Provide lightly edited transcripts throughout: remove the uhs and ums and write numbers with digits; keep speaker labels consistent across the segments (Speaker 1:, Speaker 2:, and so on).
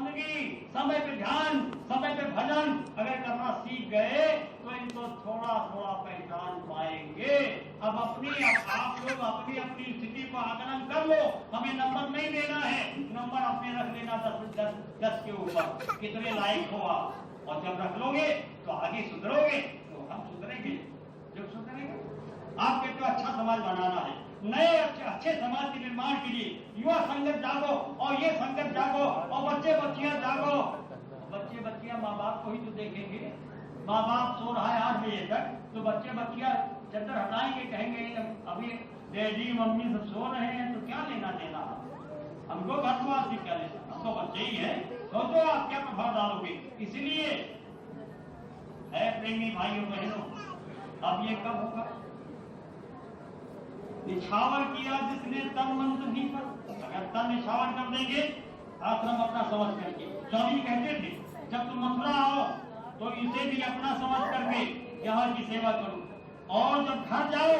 Speaker 1: बंदगी, समय पे ध्यान, समय पे भजन अगर करना सीख गए तो इनको थोड़ा थोड़ा पहचान पाएंगे। अब आप लोग अपनी अपनी स्थिति को आकलन कर लो। हमें नंबर नहीं देना है, नंबर अपने रख लेना 10 के ऊपर कितने लायक हो आप, और जब रख लोगे तो आगे सुधरोगे तो हम सुधरेंगे। जब सुधरेंगे आपके तो अच्छा समाज बनाना है, नए अच्छे समाज के निर्माण के लिए युवा संगत जागो और ये संगत जागो और बच्चे बच्चियां जागो। बच्चे बच्चियां माँ बाप को ही तो देखेंगे। माँ बाप सो रहा है 8 बजे तक तो बच्चे बच्चियां चद्दर हटाएंगे, कहेंगे अभी डैडी मम्मी सब सो रहे हैं तो क्या लेना देना, हमको बदमाश से क्या लेना, हम तो बच्चे ही है। सोचो आप क्या प्रभाव डालोगे। इसलिए है प्रेमी भाइयों बहनों, अब ये कब होगा? निछावर किया जिसने तन मन सभी पर, अगर तन निछावर कर देंगे आश्रम अपना समझ करके। स्वामी कहते थे जब तुम मथुरा आओ तो इसे भी अपना समझ करके यहाँ की सेवा करो, और जब घर जाओ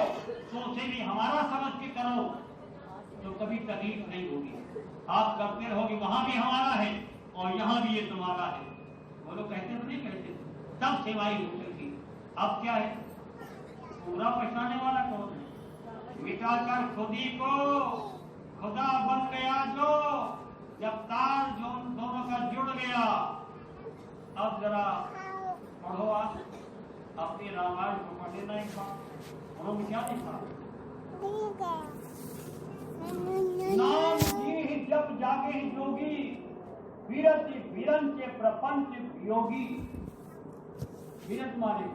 Speaker 1: तो उसे भी हमारा समझ के करो तो कभी तकलीफ नहीं होगी। आप करते रहोगे वहां भी हमारा है और यहाँ भी ये तुम्हारा है। वो लोग कहते तो नहीं कहते, तब सेवाई होती थी। अब क्या है, पूरा पहचाने वाला कौन है? मिटाकर खुदी को खुदा बन गया जो, जब तार जो दोनों का जुड़ गया। अब जरा पढ़ो आप अपने रामायण को पढ़े ना, एक बार उन्होंने क्या लिखा? नाम जी जब जागे जोगी, विरति विरंच प्रपंच योगी। विरत माने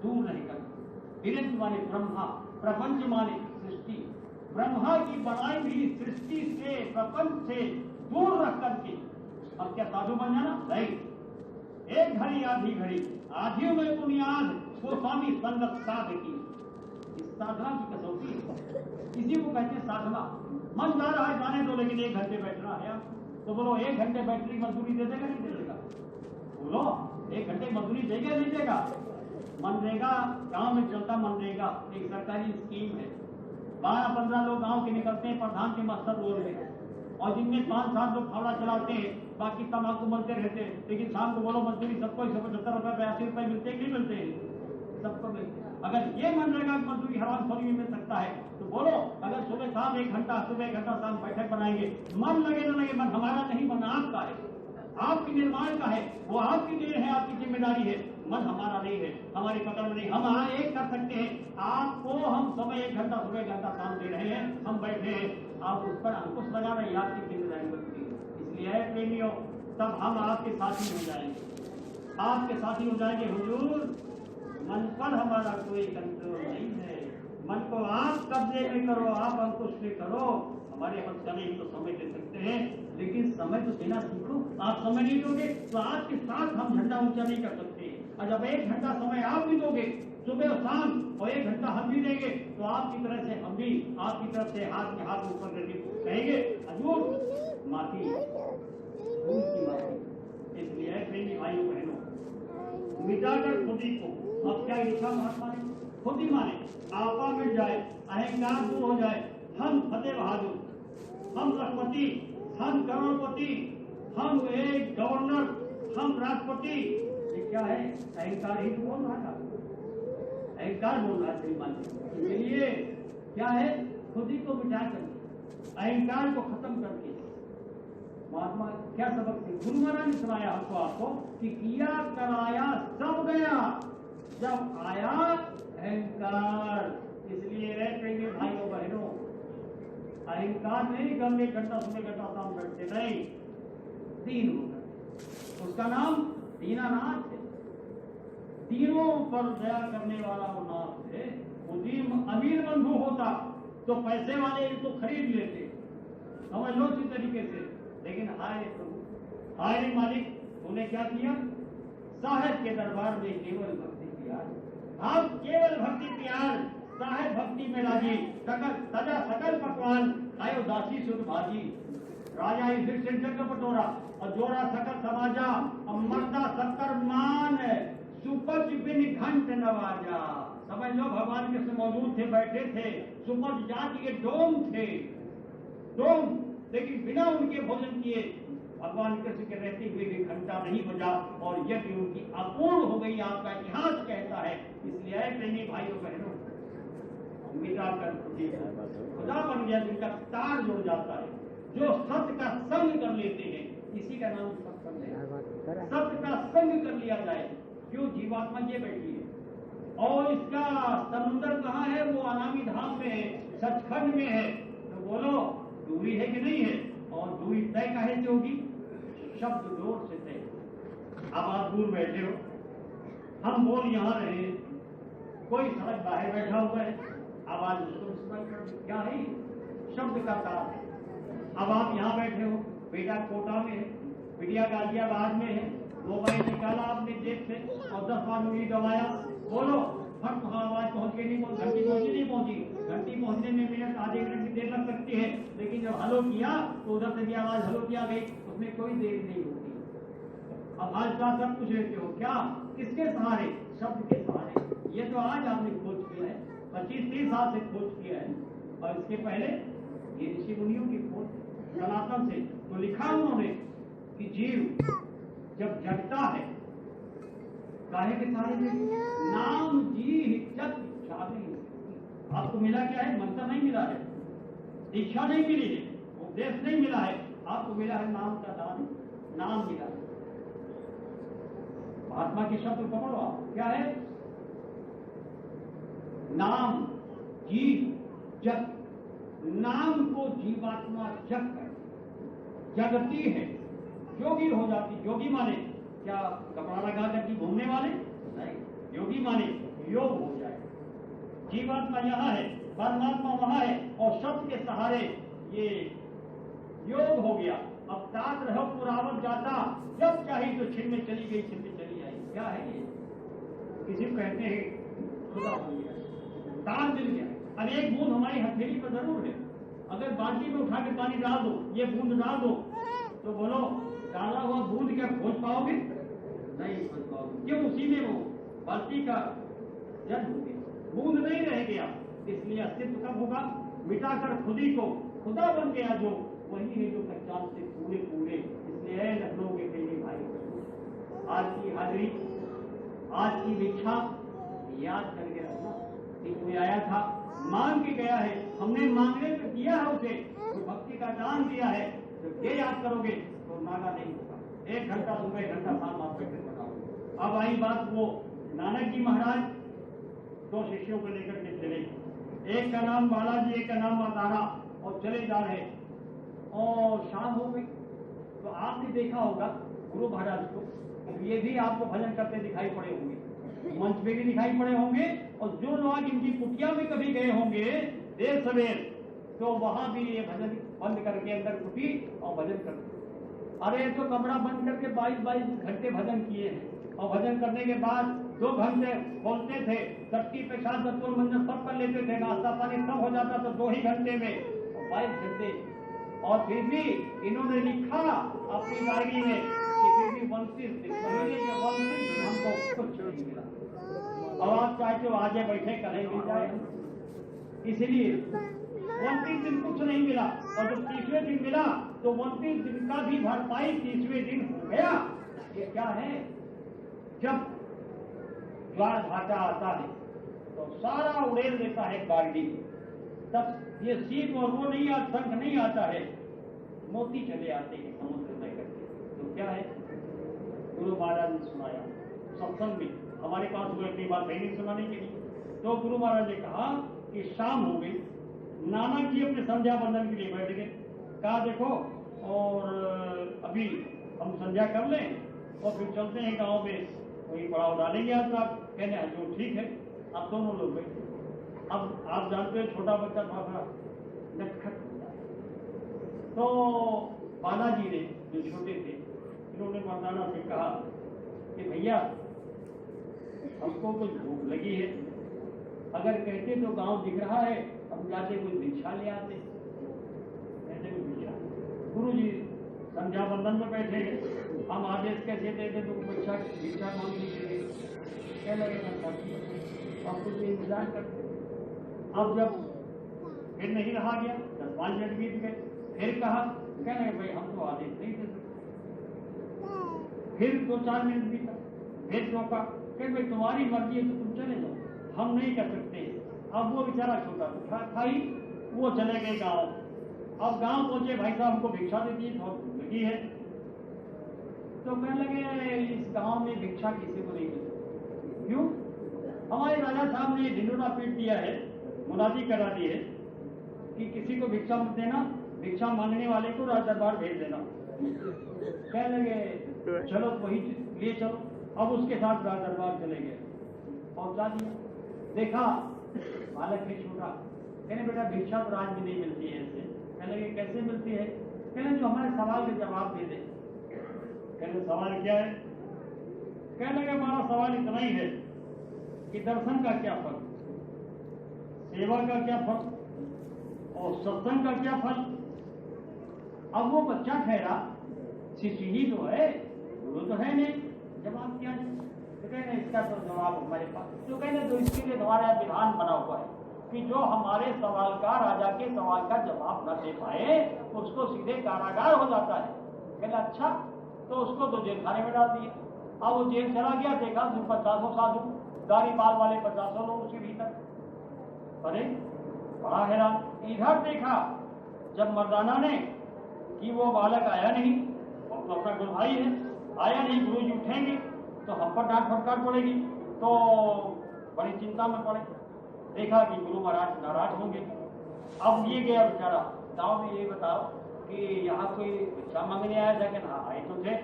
Speaker 1: दूर नहीं करना, विरंच माने ब्रह्मा, प्रपंच माने सृष्टि। ब्रह्मा की बनाई हुई सृष्टि से, प्रपंच से दूर रख करके अब क्या साधु बन जाना? नहीं। एक घड़ी आधी घड़ी आधियों में बुनियाद गोस्वामी संगत साध की। इस साधना की कसौटी इसी को कहते हैं साधना। मन जा रहा है जाने दो, लेकिन 1 घंटे बैठना है तो बोलो 1 घंटे बैठने की मजदूरी दे देगा नहीं दे देगा? बोलो 1 घंटे मजदूरी देगा नहीं देगा? मनरेगा गांव में चलता, मनरेगा एक सरकारी स्कीम है। 12-15 लोग गांव के निकलते हैं प्रधान के मस्तर रोड में, और जिनमें 5-7 लोग फावड़ा चलाते हैं, बाकी तम्बाकू मलते रहते हैं। लेकिन शाम को बोलो मजदूरी सबको 175 रुपए 82 रुपए मिलते हैं कि नहीं मिलते हैं? सबको मिलते हैं। अगर ये मनरेगा की मजदूरी हराम खोरी में मिल सकता है तो बोलो अगर सुबह शाम 1 घंटा, सुबह 1 घंटा शाम बैठक बनाएंगे, मन लगे न लगे, मन हमारा नहीं, मन आपका है, आपके निर्माण का है, वो आपकी देन है, आपकी जिम्मेदारी है। मन हमारा नहीं है, हमारी पकड़ में नहीं। हम एक कर सकते हैं, आपको हम समय 1 घंटा सुबह 1 घंटा शाम दे रहे हैं, हम बैठे हैं, आप उस पर अंकुश लगा रहे हैं, आपकी जिम्मेदारी बनती है। इसलिए प्रेमियों तब हम आपके साथी हो जाएंगे, आपके साथी हो जाएंगे। हुजूर मन पर हमारा कोई कंट्रोल नहीं है, मन को आप कब्जे में करो, आप अंकुश में करो। हमारे हम समय तो समय दे सकते हैं, लेकिन समय तो देना सीखो। आप समय नहीं दोगे तो आपके साथ हम झंडा ऊंचा नहीं कर सकते। और जब 1 घंटा समय आप भी दोगे सुबह और शाम, और 1 घंटा हम भी देंगे, तो आपकी तरफ से हम भी आपकी तरफ से हाथ में हाथ ऊपर करके कहेंगे हजूर माफी, माफी। इसलिए प्रेमी भाइयों बहनों, मिटाकर खुदी को, अब क्या लिखा महात्मा ने? खुदी माने आपा मिट जाए, अहंकार दूर हो जाए, हम फतेह बहादुर, हम लखपति, हम करोड़पति, हम एक गवर्नर, हम राष्ट्रपति। ये क्या है? अहंकार ही बोल रहा था, अहंकार बोल रहा श्रीमान। इसलिए क्या है? खुदी को मिटा करके, अहंकार को खत्म करके महात्मा क्या सबक थे? गुरु महाराज ने सुनाया हमको, आपको कि किया कराया सब गया, जब आया अहंकार। इसलिए प्रेमी भाइयों बहनों, अहंकार नहीं गम 1 घंटा सुबह घंटा शाम बैठते नहीं, दीन होगा, उसका नाम दीनानाथ है। तीनों पर दया करने वाला वो नाथ है। वो दीन अमीर बंधु होता तो पैसे वाले इनको खरीद लेते, समझ लो इसी तरीके से। लेकिन हाय प्रभु, हाय मालिक, तूने क्या किया? साहेब के दरबार में केवल भक्ति प्यार, आप केवल भक्ति प्यार, साहेब भक्ति में राजी, सकल सजा सकल पकवान, आयो दासी सुध भाजी, राजा युधिष्ठिर जग पटोरा, और जोड़ा सकल समाजा, मर्दा सत्तर मान, सुपच बिन घंट नवाजा। समझ लो भगवान कृष्ण मौजूद थे, बैठे थे, सुपच जाति के डोम थे, डोम, लेकिन बिना उनके भोजन किए भगवान कृष्ण के रहते हुए भी घंटा नहीं बजा और यज्ञ उनकी अपूर्ण हो गई, आपका इतिहास कहता है। इसलिए ऐ प्रेमी भाइयों बहनों, मिटा कर खुदा बन गया जिनका तार जुड़ जाता है, जो सत्य का संग कर लेते हैं, इसी का नाम सत्संग है। सत्य का संग कर लिया जाए। क्यों? जीवात्मा ये बैठी है और इसका समुंदर कहाँ है? वो अनामी धाम में है, सचखंड में है। तो बोलो दूरी है कि नहीं है? और दूरी तय काहे से होगी? शब्द जोर से तय। अब आप दूर बैठे हो, हम बोल यहाँ रहे, कोई सड़क बाहर बैठा हुआ है, आवाज उसको सुनाई पड़ रही, क्या है? शब्द का तार है। अब आप यहाँ बैठे हो, बेटा कोटा में है, बिटिया गाजियाबाद में है, मोबाइल निकाला आपने जेब से और 10 बार उंगली दबाया, बोलो फट आवाज पहुंच गई, नहीं घंटी पहुंची, नहीं पहुंची। घंटी पहुंचने में मिनट आधे मिनट की देर लग सकती है, लेकिन जब हलो किया तो उधर से भी आवाज हलो किया गई, उसमें कोई देर नहीं होती। अब आज का सब कुछ लेते हो क्या? किसके सहारे? शब्द के सहारे। ये तो आज आपने खोज किया है, 25-30 साल से खोज किया है, और इसके पहले ये ऋषि मुनियों की खोज सनातन से। तो लिखा उन्होंने कि जीव जब जगता है काहे के सहारे में? नाम जी जग इच्छा नहीं। आपको मिला क्या है? मंत्र नहीं मिला है, दीक्षा नहीं मिली है, उपदेश नहीं मिला है, आपको मिला है नाम का दान, नाम मिला है। महात्मा के शब्द पकड़ो आप, क्या है? नाम जी जग। नाम को जीवात्मा जग कर जगती है, योगी हो जाती। योगी माने क्या? कपड़ा लगा करके घूमने वाले नहीं, योगी माने योग हो जाए। जीवात्मा यहाँ है, परमात्मा वहां है, और शब्द के सहारे ये योग हो गया। अब तात रहो पुरावत जाता, जब चाहे तो छिन में चली गई, छिन में चली आई। क्या है ये? किसी को कहते हैं खुदा हो गया, तार मिल गया। अब एक बूंद हमारी हथेली पर जरूर है, अगर बाल्टी में उठा के पानी डाल दो, ये बूंद डाल दो, तो बोलो डाला हुआ बूंद क्या खोज पाओगे? नहीं खोज पाओगे। क्यों? उसी में वो बाल्टी का जल हो गया, बूंद नहीं रह गया। इसलिए अस्तित्व कब होगा? मिटाकर खुदी को खुदा बन गया जो, वही है जो पहचान से पूरे पूरे। इसलिए लखनऊ के प्रेमी भाई, आज की हाजिरी, आज की भिक्षा याद करके रखना कि कोई आया था, मांग के गया है, हमने मांगने में दिया है उसे, तो भक्ति का दान दिया है। तो ये याद करोगे तो नागा नहीं होगा। 1 घंटा सुबह, 1 घंटा शाम आप फिर बताओ। अब आई बात, वो नानक जी महाराज 2 शिष्यों को लेकर के चले, एक का नाम बालाजी, एक का नाम मातारा, और चले जा रहे, और शाम हो गई। तो आपने देखा होगा गुरु महाराज को, ये भी आपको भजन करते दिखाई पड़े होंगे, मंच में भी दिखाई पड़े होंगे, और जो लोग इनकी कुटिया में कभी गए होंगे देर सवेर, तो वहां भी ये भजन बंद करके अंदर कुटी और भजन करते। अरे तो कमरा बंद करके 22 घंटे भजन किए हैं, और भजन करने के बाद 2 घंटे बोलते थे, सबकी पेशाब दस्तूर मंजन सब कर लेते थे, नाश्ता पानी सब हो जाता तो 2 ही घंटे में, 22 घंटे। और फिर भी इन्होंने लिखा अपनी डायरी में कि फिर भी 29 दिन, महीने के 29 दिन हमको कुछ नहीं मिला। और आप चाहते हो आगे बैठे कल मिल जाए, इसलिए 29 दिन कुछ नहीं मिला, और जब 30वें दिन मिला तो 29 दिन का भी भरपाई 30वें दिन हो गया। ये क्या है? जब ज्वार भाटा आता है तो सारा उड़ेल देता है बाल्टी, तब ये सीप और वो नहीं आता, शंख नहीं आता है, मोती चले आते हैं समुद्र में करके। तो क्या है? गुरु महाराज ने सुनाया सत्संग में, हमारे पास हुए अपनी बात नहीं सुनाने के लिए। तो गुरु महाराज ने कहा कि शाम हो गई, नानक जी अपने संध्या बंदन के लिए बैठ गए। कहा देखो, और अभी हम संध्या कर लें और फिर चलते हैं गांव में, वही पड़ाव डालेंगे। आज आप कहने जो ठीक है, आप दोनों लोग बैठे। अब आप जानते हैं छोटा बच्चा थोड़ा नटखट होता है, तो बालाजी ने जो छोटे थे, इन्होंने मर्दाना से कहा कि भैया हमको कुछ भूख लगी है, अगर कहते तो गांव दिख रहा है, हम जाते कुछ भिक्षा ले आते। कहते कुछ भिक्षा, गुरु जी संध्या बंधन में बैठे हैं, हम आदेश कैसे देते तो भिक्षा मांग लीजिए, क्या लगेगा? आप कुछ इंतजार करते। अब जब फिर नहीं रहा गया, 10-5 मिनट बीत गए, फिर कहा, कहने भाई हम तो आदेश नहीं दे सकते, फिर 2-4 मिनट बीता, फिर टोका, कह भाई तुम्हारी मर्जी है तो तुम चले जाओ, हम नहीं कर सकते। अब वो बेचारा छोटा था ही, वो चले गए गाँव। अब गाँव पहुंचे, भाई साहब हमको भिक्षा देती है, बहुत भूख लगी है। तो कहने लगे इस गांव में भिक्षा किसी को नहीं मिलती। क्यों? हमारे राजा साहब ने ढिंडोरा पीट दिया है, मुनादी करा दी है कि किसी को भिक्षा मत देना, भिक्षा मांगने वाले को राज दरबार भेज देना। कहने लगे चलो वही ले चलो। अब उसके साथ राज दरबार चले गए, पहुंचा दिया। देखा बालक है छोटा, कहने बेटा भिक्षा तो राज में नहीं मिलती है ऐसे। कहने लगे कैसे मिलती है? कहने जो हमारे सवाल के जवाब दे दे। कहने सवाल क्या है? कहने लगे हमारा सवाल इतना ही है कि दर्शन का क्या फल, सेवा का क्या फल और सत्संग का क्या फल। अब वो बच्चा ठहरा, शिष्य ही तो है, गुरु तो है नहीं, जवाब क्या है? तो कहने इसका तो जवाब हमारे पास। तो कहने तो इसके लिए हमारा विधान बना हुआ है कि जो हमारे सवाल का, राजा के सवाल का जवाब न दे पाए उसको सीधे कारागार हो जाता है। कहने अच्छा, तो उसको तो जेल खाने में डाल दिए। अब वो जेल चला गया, देखा 50 साधु, दाढ़ी बाल वाले 50 लोग उसके भीतर। अरे बड़ा हैरान। इधर देखा जब मर्दाना ने कि वो बालक आया नहीं, और तो अपना गुरु भाई है, आया नहीं, गुरु जी उठेंगे तो हम पर डांट फटकार पड़ेगी, तो बड़ी चिंता में पड़े। देखा कि गुरु महाराज नाराज होंगे। अब ये गया बेचारा गाँव में, ये बताओ कि यहाँ कोई भिक्षा मांगने आया था? कि हाँ आए तो थे।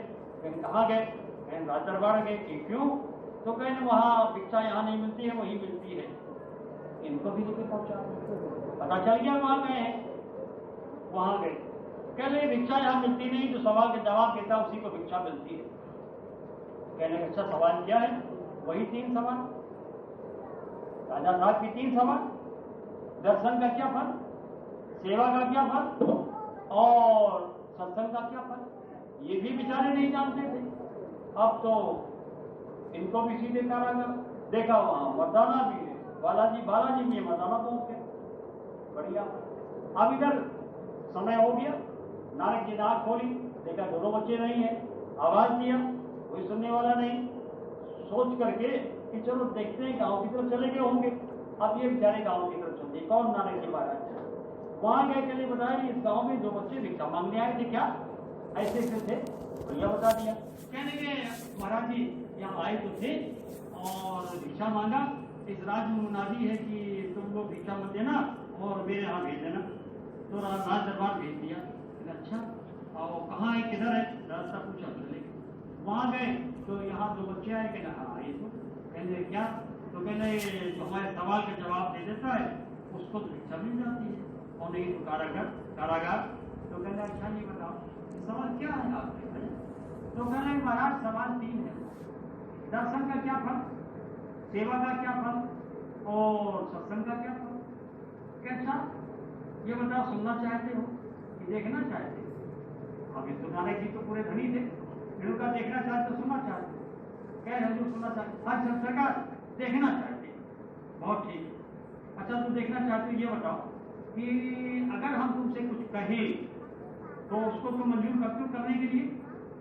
Speaker 1: कहाँ गए? कहीं राज दरबार गए। कि क्यों? तो कहने वहाँ भिक्षा यहाँ नहीं मिलती है, वहीं मिलती है। इनको भी लेके पहुँचा, पता चल गया वहाँ गए हैं, वहाँ गए। कह रहे भिक्षा यहाँ मिलती नहीं, जो सवाल के जवाब देता उसी को भिक्षा मिलती है। कहने का अच्छा सवाल क्या है? वही 3 सवाल, राजा साहब की 3 सवाल। दर्शन का क्या फल, सेवा का क्या फल और सत्संग का क्या फल, ये भी बेचारे नहीं जानते थे। अब तो इनको भी सीधे कारागार। देखा वहां मर्दाना भी है, बालाजी भी है, मर्दाना पहुंच गए। बढ़िया। अब इधर समय हो गया, नारद जी ने आंख खोली, देखा दोनों बच्चे नहीं है, आवाज दिया, कोई सुनने वाला नहीं। सोच करके कि चलो देखते हैं, गांव की तरफ चले गए होंगे। अब ये बेचारे गांव की तरफ चलते, कौन? नारद जी महाराज। वहां गए, चले बताया इस गांव में 2 बच्चे भिक्षा मांगने आए थे। क्या ऐसे थे? भैया बता दिया। कहने के महाराज जी यहाँ आए तो थे और भिक्षा मांगा, इस राज में मुनादी है कि तुम लोग भिक्षा मत देना और मेरे यहाँ भेज देना। तो राज दरबार भेज दिया। अच्छा, और कहाँ है, किधर है? रास्ता पूछा, चले वहां गए तो यहाँ 2 बच्चे आए। कहना हाँ आए तो। कहने क्या? तो कहने जो हमारे सवाल का जवाब दे देता है उसको तो भिक्षा मिल जाती है, और नहीं तो कारागार। तो कहने अच्छा नहीं बताओ सवाल क्या है आपके? तो कहने महाराज सवाल 3 है, दर्शन का क्या फल, सेवा का क्या फल और सत्संग का क्या फल। कैसा ये बताओ, सुनना चाहते हो कि देखना चाहते हो? अभी तो नानक जी तो पूरे धनी थे, इनका देखना चाहते सुनना चाहते? कह रहे हजूर सुनना चाहते। अच्छा सरकार देखना चाहते, बहुत ठीक है। अच्छा तुम देखना चाहते हो, ये बताओ कि अगर हम तुमसे कुछ कहें तो उसको तुम मंजूर करते हो करने के लिए?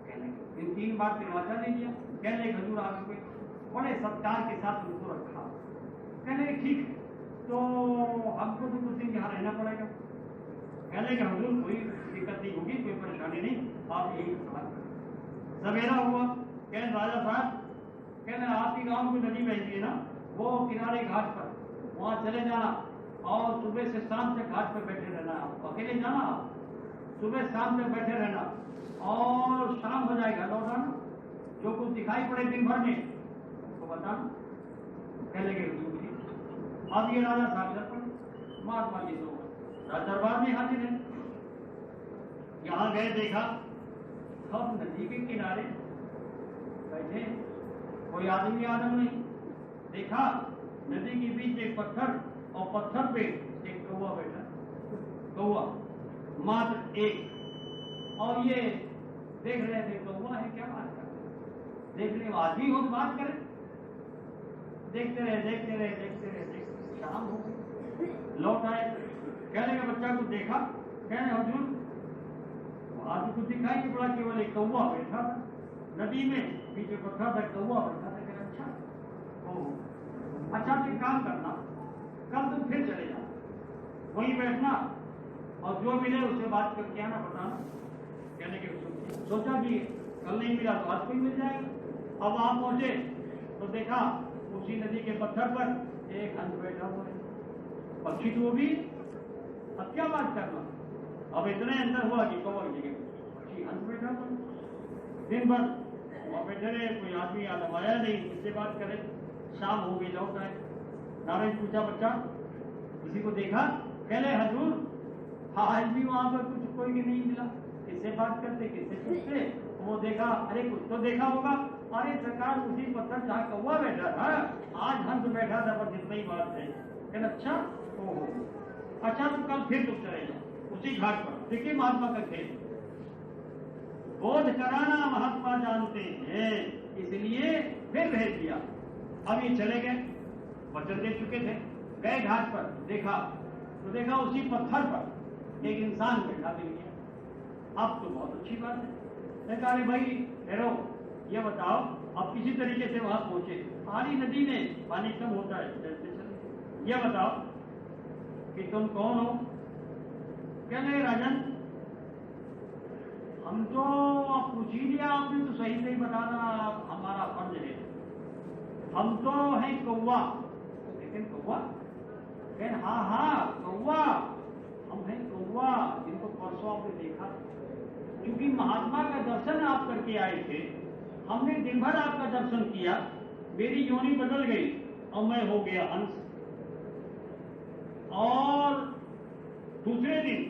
Speaker 1: कहने इन 3 बार निर्वाचा दे दिया। कहने हजूर आपको बड़े सत्कार के साथ उनको रखा। कहने ठीक है, तो हमको तो कुछ दिन यहाँ रहना पड़ेगा। कहने के हजूर कोई दिक्कत नहीं होगी, कोई परेशानी नहीं, आप यही सवाल करें। सवेरा हुआ, कहने राजा साहब, कहने आपकी गांव की नदी बहती है ना, वो किनारे घाट पर, वहां चले जाना और सुबह से शाम तक घाट पर बैठे रहना। आप अकेले जाना, सुबह शाम तक बैठे रहना और शाम हो जाएगा लौट आना। जो कुछ दिखाई पड़े दिन भर में तो बताना। कह लगे अब ये राजा साक्षर पर महात्मा जी तो राज दरबार में हाजिर है। यहाँ गए, देखा सब नदी के किनारे बैठे, कोई आदमी नहीं। देखा नदी के बीच एक पत्थर और पत्थर पे एक कौवा बैठा, कौवा मात्र एक। और ये देख रहे थे कौवा है, क्या बात कर रहे, देख रहे आदमी हो तो बात करें। देखते रहे शाम हो गई, लौट आए। कहने के बच्चा को देखा, कहने हजूर आज कुछ दिखाई नहीं पड़ा, केवल एक कौवा बैठा था, नदी नदी में बीच में पत्थर था, कौवा बैठा था। कह अच्छा ओ अच्छा, तो काम करना, कल तुम फिर चले जाओ, वहीं बैठना और जो मिले उससे बात करके आना, बताना। कहने के सोचा कि कल नहीं मिला तो आज कोई मिल जाएगा। अब आप पहुंचे तो देखा उसी नदी के पत्थर पर एक हंस बैठा हुआ है, पक्षी तो वो भी। अब क्या बात करना, अब इतने अंदर हुआ कि कौवा की जगह पक्षी हंस बैठा हुआ। दिन भर वहां बैठे रहे, कोई आदमी आया नहीं, किससे बात करे। शाम हो गई, लौट आए। नारायण पूछा बच्चा किसी को देखा? कहले हजूर आज भी वहां पर कुछ कोई भी नहीं मिला, किससे बात करते किससे पूछते। वो देखा, अरे कुछ तो देखा होगा। अरे सरकार उसी पत्थर जहाँ कौवा बैठा था आज हंस बैठा था, बस इतना ही बात है। कहना अच्छा ओहो अच्छा, तो कल फिर तुम चले जाओ उसी घाट पर। देखिए महात्मा का खेल, बोध कराना महात्मा जानते हैं, इसलिए फिर भेज दिया। अब ये चले गए, वचन दे चुके थे, गए घाट पर, देखा तो देखा उसी पत्थर पर एक इंसान बैठा मिल गया। अब तो बहुत अच्छी बात है। कहा अरे भाई ठहरो, ये बताओ अब किसी तरीके से वहां पहुंचे, पानी नदी में पानी कम होता है, चलते चले, ये बताओ कि तुम कौन हो? कहने राजन हम तो अब पूछ ही लिया आपने, तो सही सही बताना हमारा फर्ज है। हम तो हैं कौवा। लेकिन कौवा? कहने हाँ हाँ कौवा, हम हैं कौवा जिनको परसों आपने देखा। क्योंकि महात्मा का दर्शन आप करके आए थे, हमने दिन भर आपका दर्शन किया, मेरी योनि बदल गई और मैं हो गया हंस। और दूसरे दिन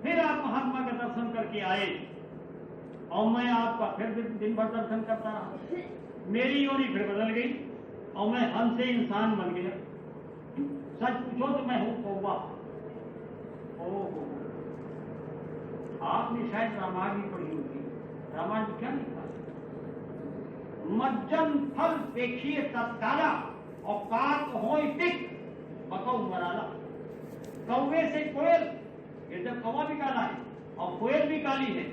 Speaker 1: फिर आप महात्मा का दर्शन करके आए और मैं आपका फिर दिन भर दर्शन करता रहा, मेरी योनि फिर बदल गई और मैं हंस से इंसान बन गया। सच पूछो तो मैं हूं कौवा। ओहो, आपने शायद रामायण भी पढ़ी होगी। रामायण में क्या लिखा? मज्जन फल देखिए तत्काला और काक हो पिक बकौ मराला। कौवे से कोयल, ये जब कौवा भी काला है और कोयल भी काली है,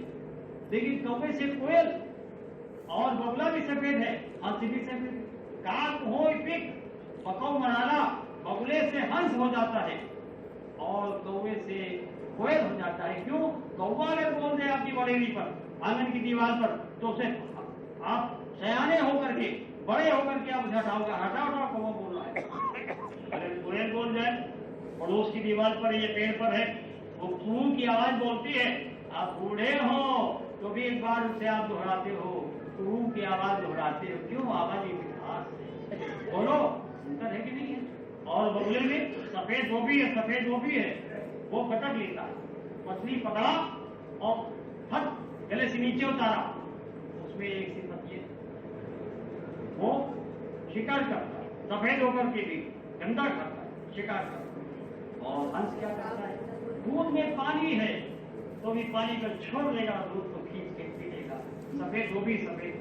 Speaker 1: लेकिन कौवे से कोयल और बगुला भी सफेद है, हंस भी सफेद है। काक हो पिक बकौ मराला, बगुले से हंस हो जाता है और कौवे से कोयल हो जाता है। क्यों? कौवा अगर बोल दे आपकी बड़ेरी पर, आंगन की दीवार पर, तो उसे आप सयाने होकर के, बड़े होकर के आप हटाओगे, हटाओ हटाओ कौवा बोल रहा है। अरे कोयल बोल जाए पड़ोस की दीवार पर, ये पेड़ पर है, वो कू की आवाज बोलती है, आप बूढ़े हो तो भी एक बार उसे आप दोहराते हो, कू की आवाज दोहराते हो। क्यों? आवाज एक खास बोलो, अंतर है कि नहीं है? और बगुले में सफेद वो भी है, सफेद वो भी है, वो फटक लेता है, मछली पकड़ा और फट गले से नीचे उतारा, उसमें एक सी मछली वो शिकार करता है, सफेद होकर के भी गंदा करता है, शिकार करता है। और हंस क्या करता है? दूध में पानी है तो भी पानी को छोड़ देगा, दूध को खींच के पी लेगा। सफेद वो भी सफेद,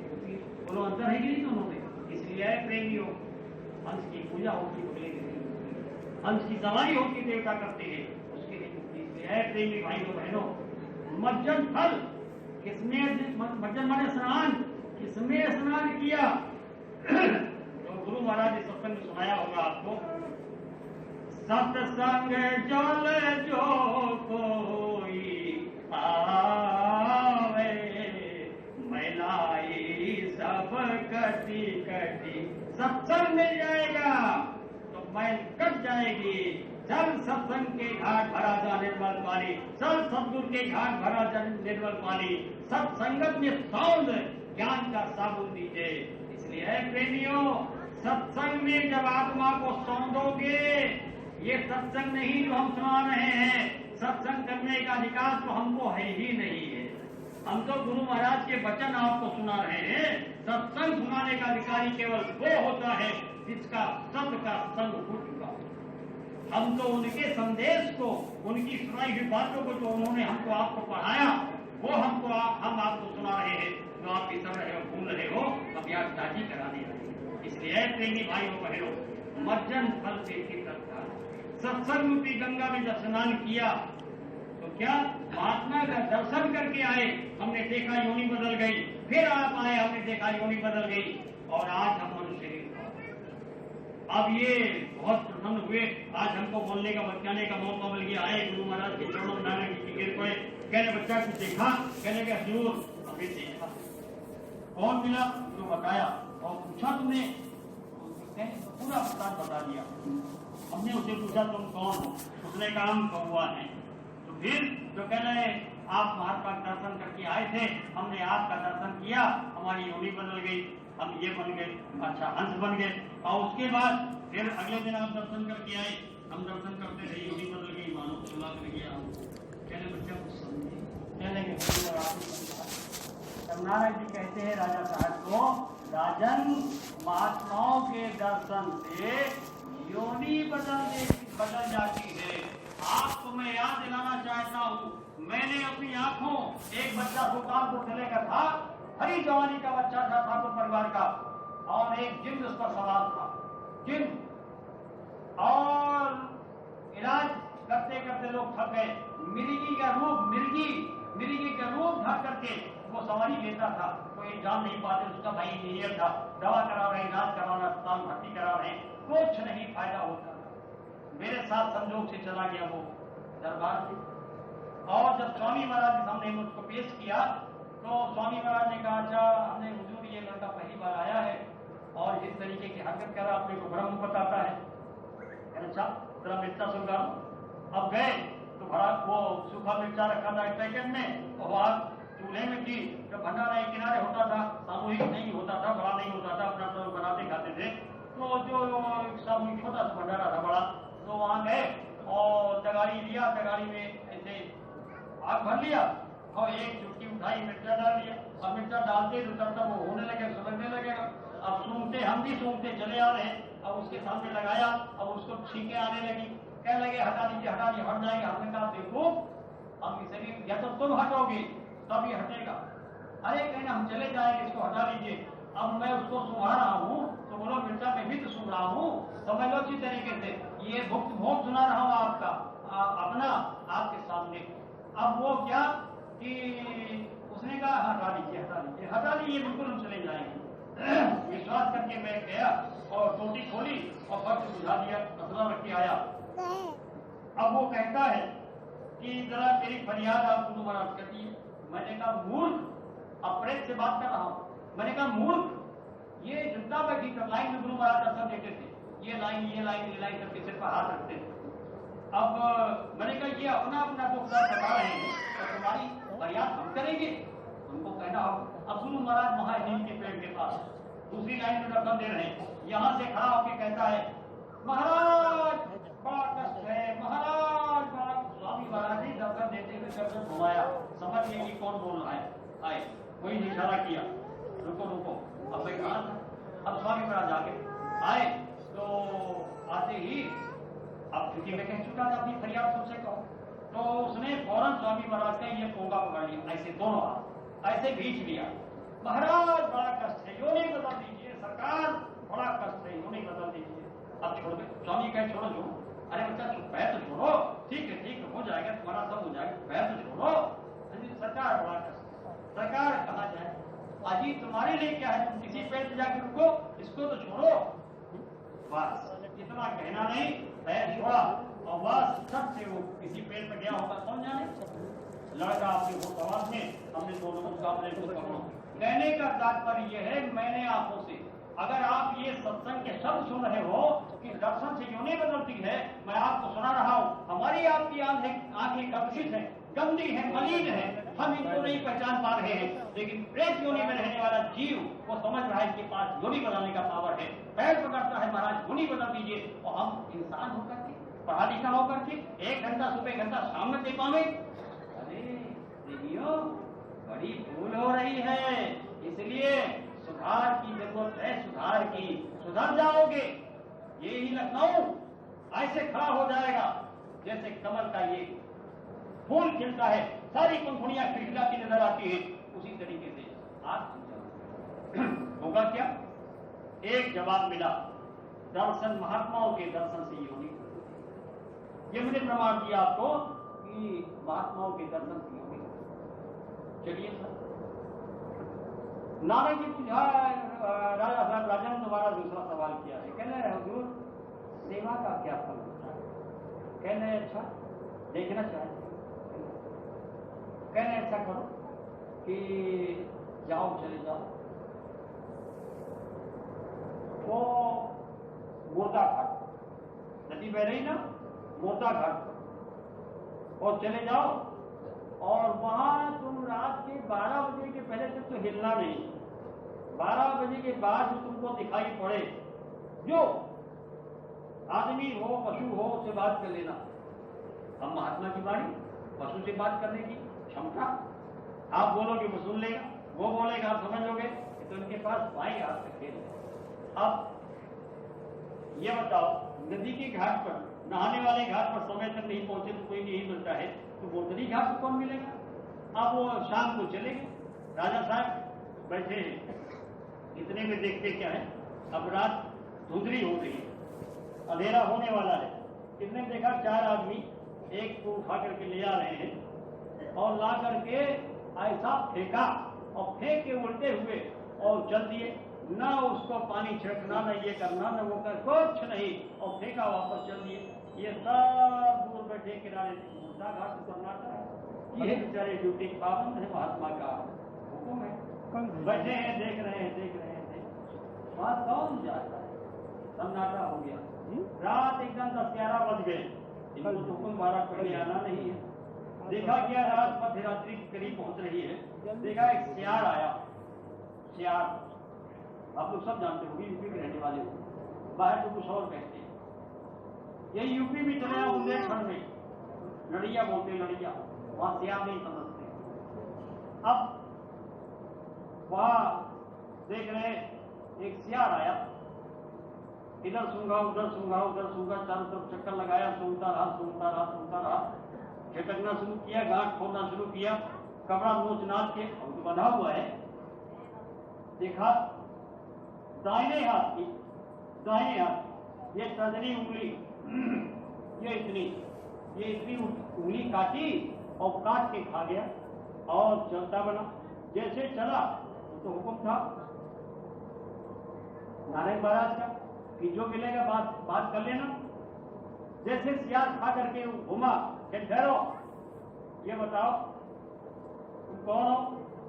Speaker 1: बोलो अंतर है कि नहीं दोनों में? इसलिए प्रेमियों, हंस की पूजा होती है, हंस की सवारी होती, देवता करते हैं, उसके लिए मुक्ति। इसलिए प्रेमी भाइयों बहनों, मज्जन फल किसमें, मज्जन माने स्नान, किसमें स्नान किया? तो गुरु महाराज ने सत्संग में सुनाया होगा आपको, सत्संग जल जो कोई आवे, मैलाई सब कटी कटी। सत्संग मिल जाएगा तो मैल कट जाएगी। चल सत्संग के घाट भरा जा निर्मल पानी, चल सतगुरु के घाट भरा जा निर्मल पानी। सत्संगत में सौंद ज्ञान का साबुन दीजिए। इसलिए प्रेमियों, सत्संग में जब आत्मा को सौंदोगे, ये सत्संग नहीं जो हम सुना रहे हैं, सत्संग करने का अधिकार तो हमको है ही नहीं है। हम तो गुरु महाराज के वचन आपको सुना रहे हैं। सत्संग सुनाने का अधिकारी केवल वो होता है जिसका सत्य का संग हो चुका। हम तो उनके संदेश को, उनकी सुनाई हुई बातों को, जो उन्होंने हमको आपको पढ़ाया, वो हम आपको सुना रहे हैं। तो आप भी सब रहे हो, भूल रहे हो, अब याद ताजी कराने रहे। इसलिए प्रेमी भाइयों बहनों, मज्जन फल देखी तत्काल। सत्संग रूपी गंगा में जब स्नान किया तो क्या महात्मा का दर्शन करके आए, हमने देखा योनि बदल गई, फिर आप आए, हमने देखा योनि बदल गई, और आज हम मनुष्य शरीर। अब ये बहुत प्रसन्न हुए, आज हमको बोलने का बचाने का मौका मिल गया। आए गुरु महाराज के चरणों में नारायण जी गिर पड़े, कहने बच्चा कुछ देखा, कहने के हजूर अभी देखा। कौन मिला तो बताया, और पूछा तुमने, पूरा प्रकार बता दिया। हमने उसे पूछा तुम कौन हो, उसने कहा हम कौआ है। तो फिर जो कह रहे आप महात्मा का दर्शन करके आए थे, हमने आपका दर्शन किया, हमारी योनि बदल गई, हम ये बन गए, अच्छा हंस बन गए। और उसके बाद फिर अगले दिन आप दर्शन करके आए, हम दर्शन करते रहे, योनि बदल गई, मानो चला कर गया। कहने बच्चा कुछ समझे, कहने नारायण जी कहते हैं राजा साहब को, राजन महात्माओं के दर्शन से योनि बदल जाती है। आपको मैं याद दिलाना चाहता हूँ, मैंने अपनी आंखों एक बच्चा सुल्तानपुर जिले का था, हरी जवानी का बच्चा था, ठाकुर परिवार का, और एक जिन उस पर सवाल था, जिन, और इलाज करते करते लोग थक गए। मिर्गी का रूप धर करके वो सवारी लेता था, तो ये जान नहीं पाते, उसका भाई इंजीनियर था, दवा करा रहे, इलाज कराना, अस्पताल भर्ती करा रहे, कुछ नहीं फायदा होता। मेरे साथ संजोग से चला गया वो दरबार से, और जब स्वामी महाराज के सामने मुझको पेश किया, तो स्वामी महाराज ने कहा, अच्छा हमने हुजूर ये लड़का पहली बार आया है और इस तरीके की हरकत कर रहा, अपने को ब्रह्म बताता है। अच्छा जरा मिर्चा सुन लो। अब गए तो भरा वो सूखा मिर्चा रखा था एक पैकेट में, और वहाँ चूल्हे में थी, जब भंडारा एक किनारे होता था, सामूहिक नहीं होता था, बड़ा नहीं होता था, अपना तो बनाते खाते थे, तो जो सामूहिक छोटा सा भंडारा था बड़ा, तो वहाँ गए और तगाड़ी लिया, तगाड़ी में ऐसे आग भर लिया और एक चुटकी उठाई, मिर्चा डाल दिया। अब मिर्चा डालते तो तब तक वो होने लगे, सुलगने लगेगा। अब सूंघते, हम भी सूंघते चले आ रहे, अब उसके सामने लगाया, अब उसको छींके आने लगी, कह लगे हटा दीजिए हट जाएंगे। हमने कहा देखो हम इसे, या तो तुम हटोगे तब ये हटेगा, अरे कहना हम चले जाएंगे, इसको हटा लीजिए। अब मैं उसको सुहा रहा हूँ तो बोलो मिर्चा में भी तो सुन रहा हूँ, समझ लो अच्छी तरीके से, ये भुक्त भोग सुना रहा हूँ आपका, अपना आपके सामने। अब वो क्या कि उसने कहा हटा लीजिए बिल्कुल हम चले जाएंगे। विश्वास करके मैं गया और टोटी खोली और फर्श बुझा दिया, असला रख के आया। अब वो कहता है कि जरा मेरी फरियाद आप गुरु महाराज कर दी। मैंने कहा मूर्ख, अपरेत से बात कर रहा हूँ। मैंने कहा मूर्ख, ये जनता बैठी कर लाइन में गुरु महाराज दर्शन देते थे, ये लाइन करके सिर पर हाथ रखते थे। अब मैंने कहा ये अपना अपना जो बता रहे हैं तो तुम्हारी फरियाद हम करेंगे, उनको कहना अब गुरु महाराज महानीम के पेड़ के पास दूसरी लाइन में दर्शन दे रहे हैं, यहाँ से खड़ा होकर कहता है महाराज बड़ा कष्ट है, महाराज बड़ा। स्वामी महाराज ने दर्शन देते हुए दर्शन घुमाया, समझ गए कि कौन बोल रहा है, आए कोई इशारा किया, रुको। अब मैं कहा था, अब स्वामी महाराज आगे आए, तो आते ही अब क्योंकि मैं कह चुका था अपनी फरियाद सबसे कहो, तो उसने फौरन स्वामी महाराज का ये पोंगा पकड़ लिया, ऐसे दोनों हाथ ऐसे खींच लिया। महाराज बड़ा कष्ट है, योनि बदल दीजिए, सरकार बड़ा कष्ट है, योनि बदल दीजिए। अब छोड़ दे, स्वामी कहे छोड़ो जो, अरे बच्चा पैर तो छोड़ो, ठीक है हो जाएगा, तुम्हारा सब हो जाएगा, पैर तो छोड़ो। सरकार बड़ा कष्ट, सरकार कहा जाए, अजी तुम्हारे लिए क्या है, तुम किसी पेड़ पे जाकर रुको, इसको तो छोड़ो। बस इतना कहना नहीं, पैर छोड़ा और बस सब से वो किसी पेड़ पर गया होगा, कौन जाने। लड़का अपने वो आवाज में हमने दोनों को सामने को पकड़ो। कहने का तात्पर्य यह है, मैंने आंखों से, अगर आप ये सत्संग के शब्द सुन रहे हो कि दर्शन से योनि बदलती है, मैं आपको सुना रहा हूँ, हमारी आपकी आंखें कलुषित है, गंदी है, मलिन है, हम इनको नहीं पहचान पा रहे हैं, लेकिन प्रेत योनि में रहने वाला जीव वो समझ रहा है इसके पास योनि बदलने का पावर है, पैर पकड़ता है, महाराज योनि बदल दीजिए। और हम इंसान होकर के, पढ़ा लिखा होकर के 1 घंटा सुबह, 1 घंटा शाम में दे पावे, अरे देखियो बड़ी भूल हो रही है। इसलिए सुधार की जरूरत है, सुधार की, सुधर जाओगे। ये ही लखनऊ ऐसे खड़ा हो जाएगा जैसे कमल का ये फूल खिलता है, सारी पंखुड़ियां खिलखिलाती नजर आती है, उसी तरीके से आप होगा क्या। एक जवाब मिला, दर्शन महात्माओं के दर्शन से योनि। ये मैंने प्रमाण दिया आपको कि महात्माओं के दर्शन किए। चलिए सर, नानक जी पूछा, राजा साहब राजा ने दोबारा दूसरा सवाल किया है। कहने हुजूर सेवा का क्या फल होता है? कहने अच्छा देखना चाहे, कहने ऐसा करो कि जाओ, चले जाओ वो मुर्दा घाट, नदी बह रही ना, मुर्दा घाट, और चले जाओ और वहां तुम रात के 12 बजे के पहले तक तो हिलना नहीं। 12 बजे के बाद जो तुमको दिखाई पड़े, जो आदमी हो पशु हो, उससे बात कर लेना। हम महात्मा की वाणी, पशु से बात करने की क्षमता, आप बोलोगे वो सुन लेगा, वो बोलेगा आप समझ लोगे, तो इनके पास बाएं हाथ से खेल है। अब ये बताओ, नदी के घाट पर, नहाने वाले घाट पर समय तक नहीं पहुंचे तो कोई नहीं मिलता है, तो बोतली घाट पर कौन मिलेगा? अब वो शाम को चले गए, राजा साहब बैठे हैं, इतने में देखते क्या है, अब रात धुंधली हो गई, अंधेरा होने वाला है। इतने में देखा 4 आदमी एक को उठा करके ले आ रहे हैं और ला करके ऐसा फेंका, और फेंक के उल्टे हुए और चल दिए। ना उसको पानी छिड़कना, न ये करना, न वो कर, कुछ नहीं, और फेंका वापस चल दिए। ये सब दूर बैठे किनारे मुर्दा घाट कर्नाटक, ये बेचारे ड्यूटी पाबंद है, महात्मा का हुक्म है, बैठे हैं देख रहे हैं, देख रहे हैं, वहां कौन जाता है? सन्नाटा हो गया, रात एकदम 10-11 बज गए। इनको तो हुक्म 12 पहले आना नहीं है। देखा क्या, रात मध्य रात्रि के करीब पहुंच रही है, देखा एक सियार आया। सियार आप लोग सब जानते हो, यूपी के रहने वाले हो, बाहर तो कुछ और कहते हैं, यही यूपी में चले जाओ, बुंदेलखंड में लड़िया बोलते, लड़िया, वहां सियार नहीं समझते। अब वहां देख रहे एक सियार आया, इधर सूंघा, उधर सूंघा, उधर सूंघा, चारों तरफ चक्कर लगाया, सूंघता रहा, सूंघता रहा, सूंघता रहा, झटकना शुरू किया, गांठ खोलना शुरू किया, कपड़ा नोच नाच के, और तो बंधा हुआ है। देखा दाहिने हाथ की, दाहिने हाथ ये तर्जनी उंगली, ये इतनी उंगली काटी और काट के खा गया और चलता बना। जैसे चला तो हुक्म था नारायण महाराज का कि जो मिलेगा बात कर लेना। जैसे सियार खा करके घूमा, ठहरो, ये बताओ तुम कौन हो?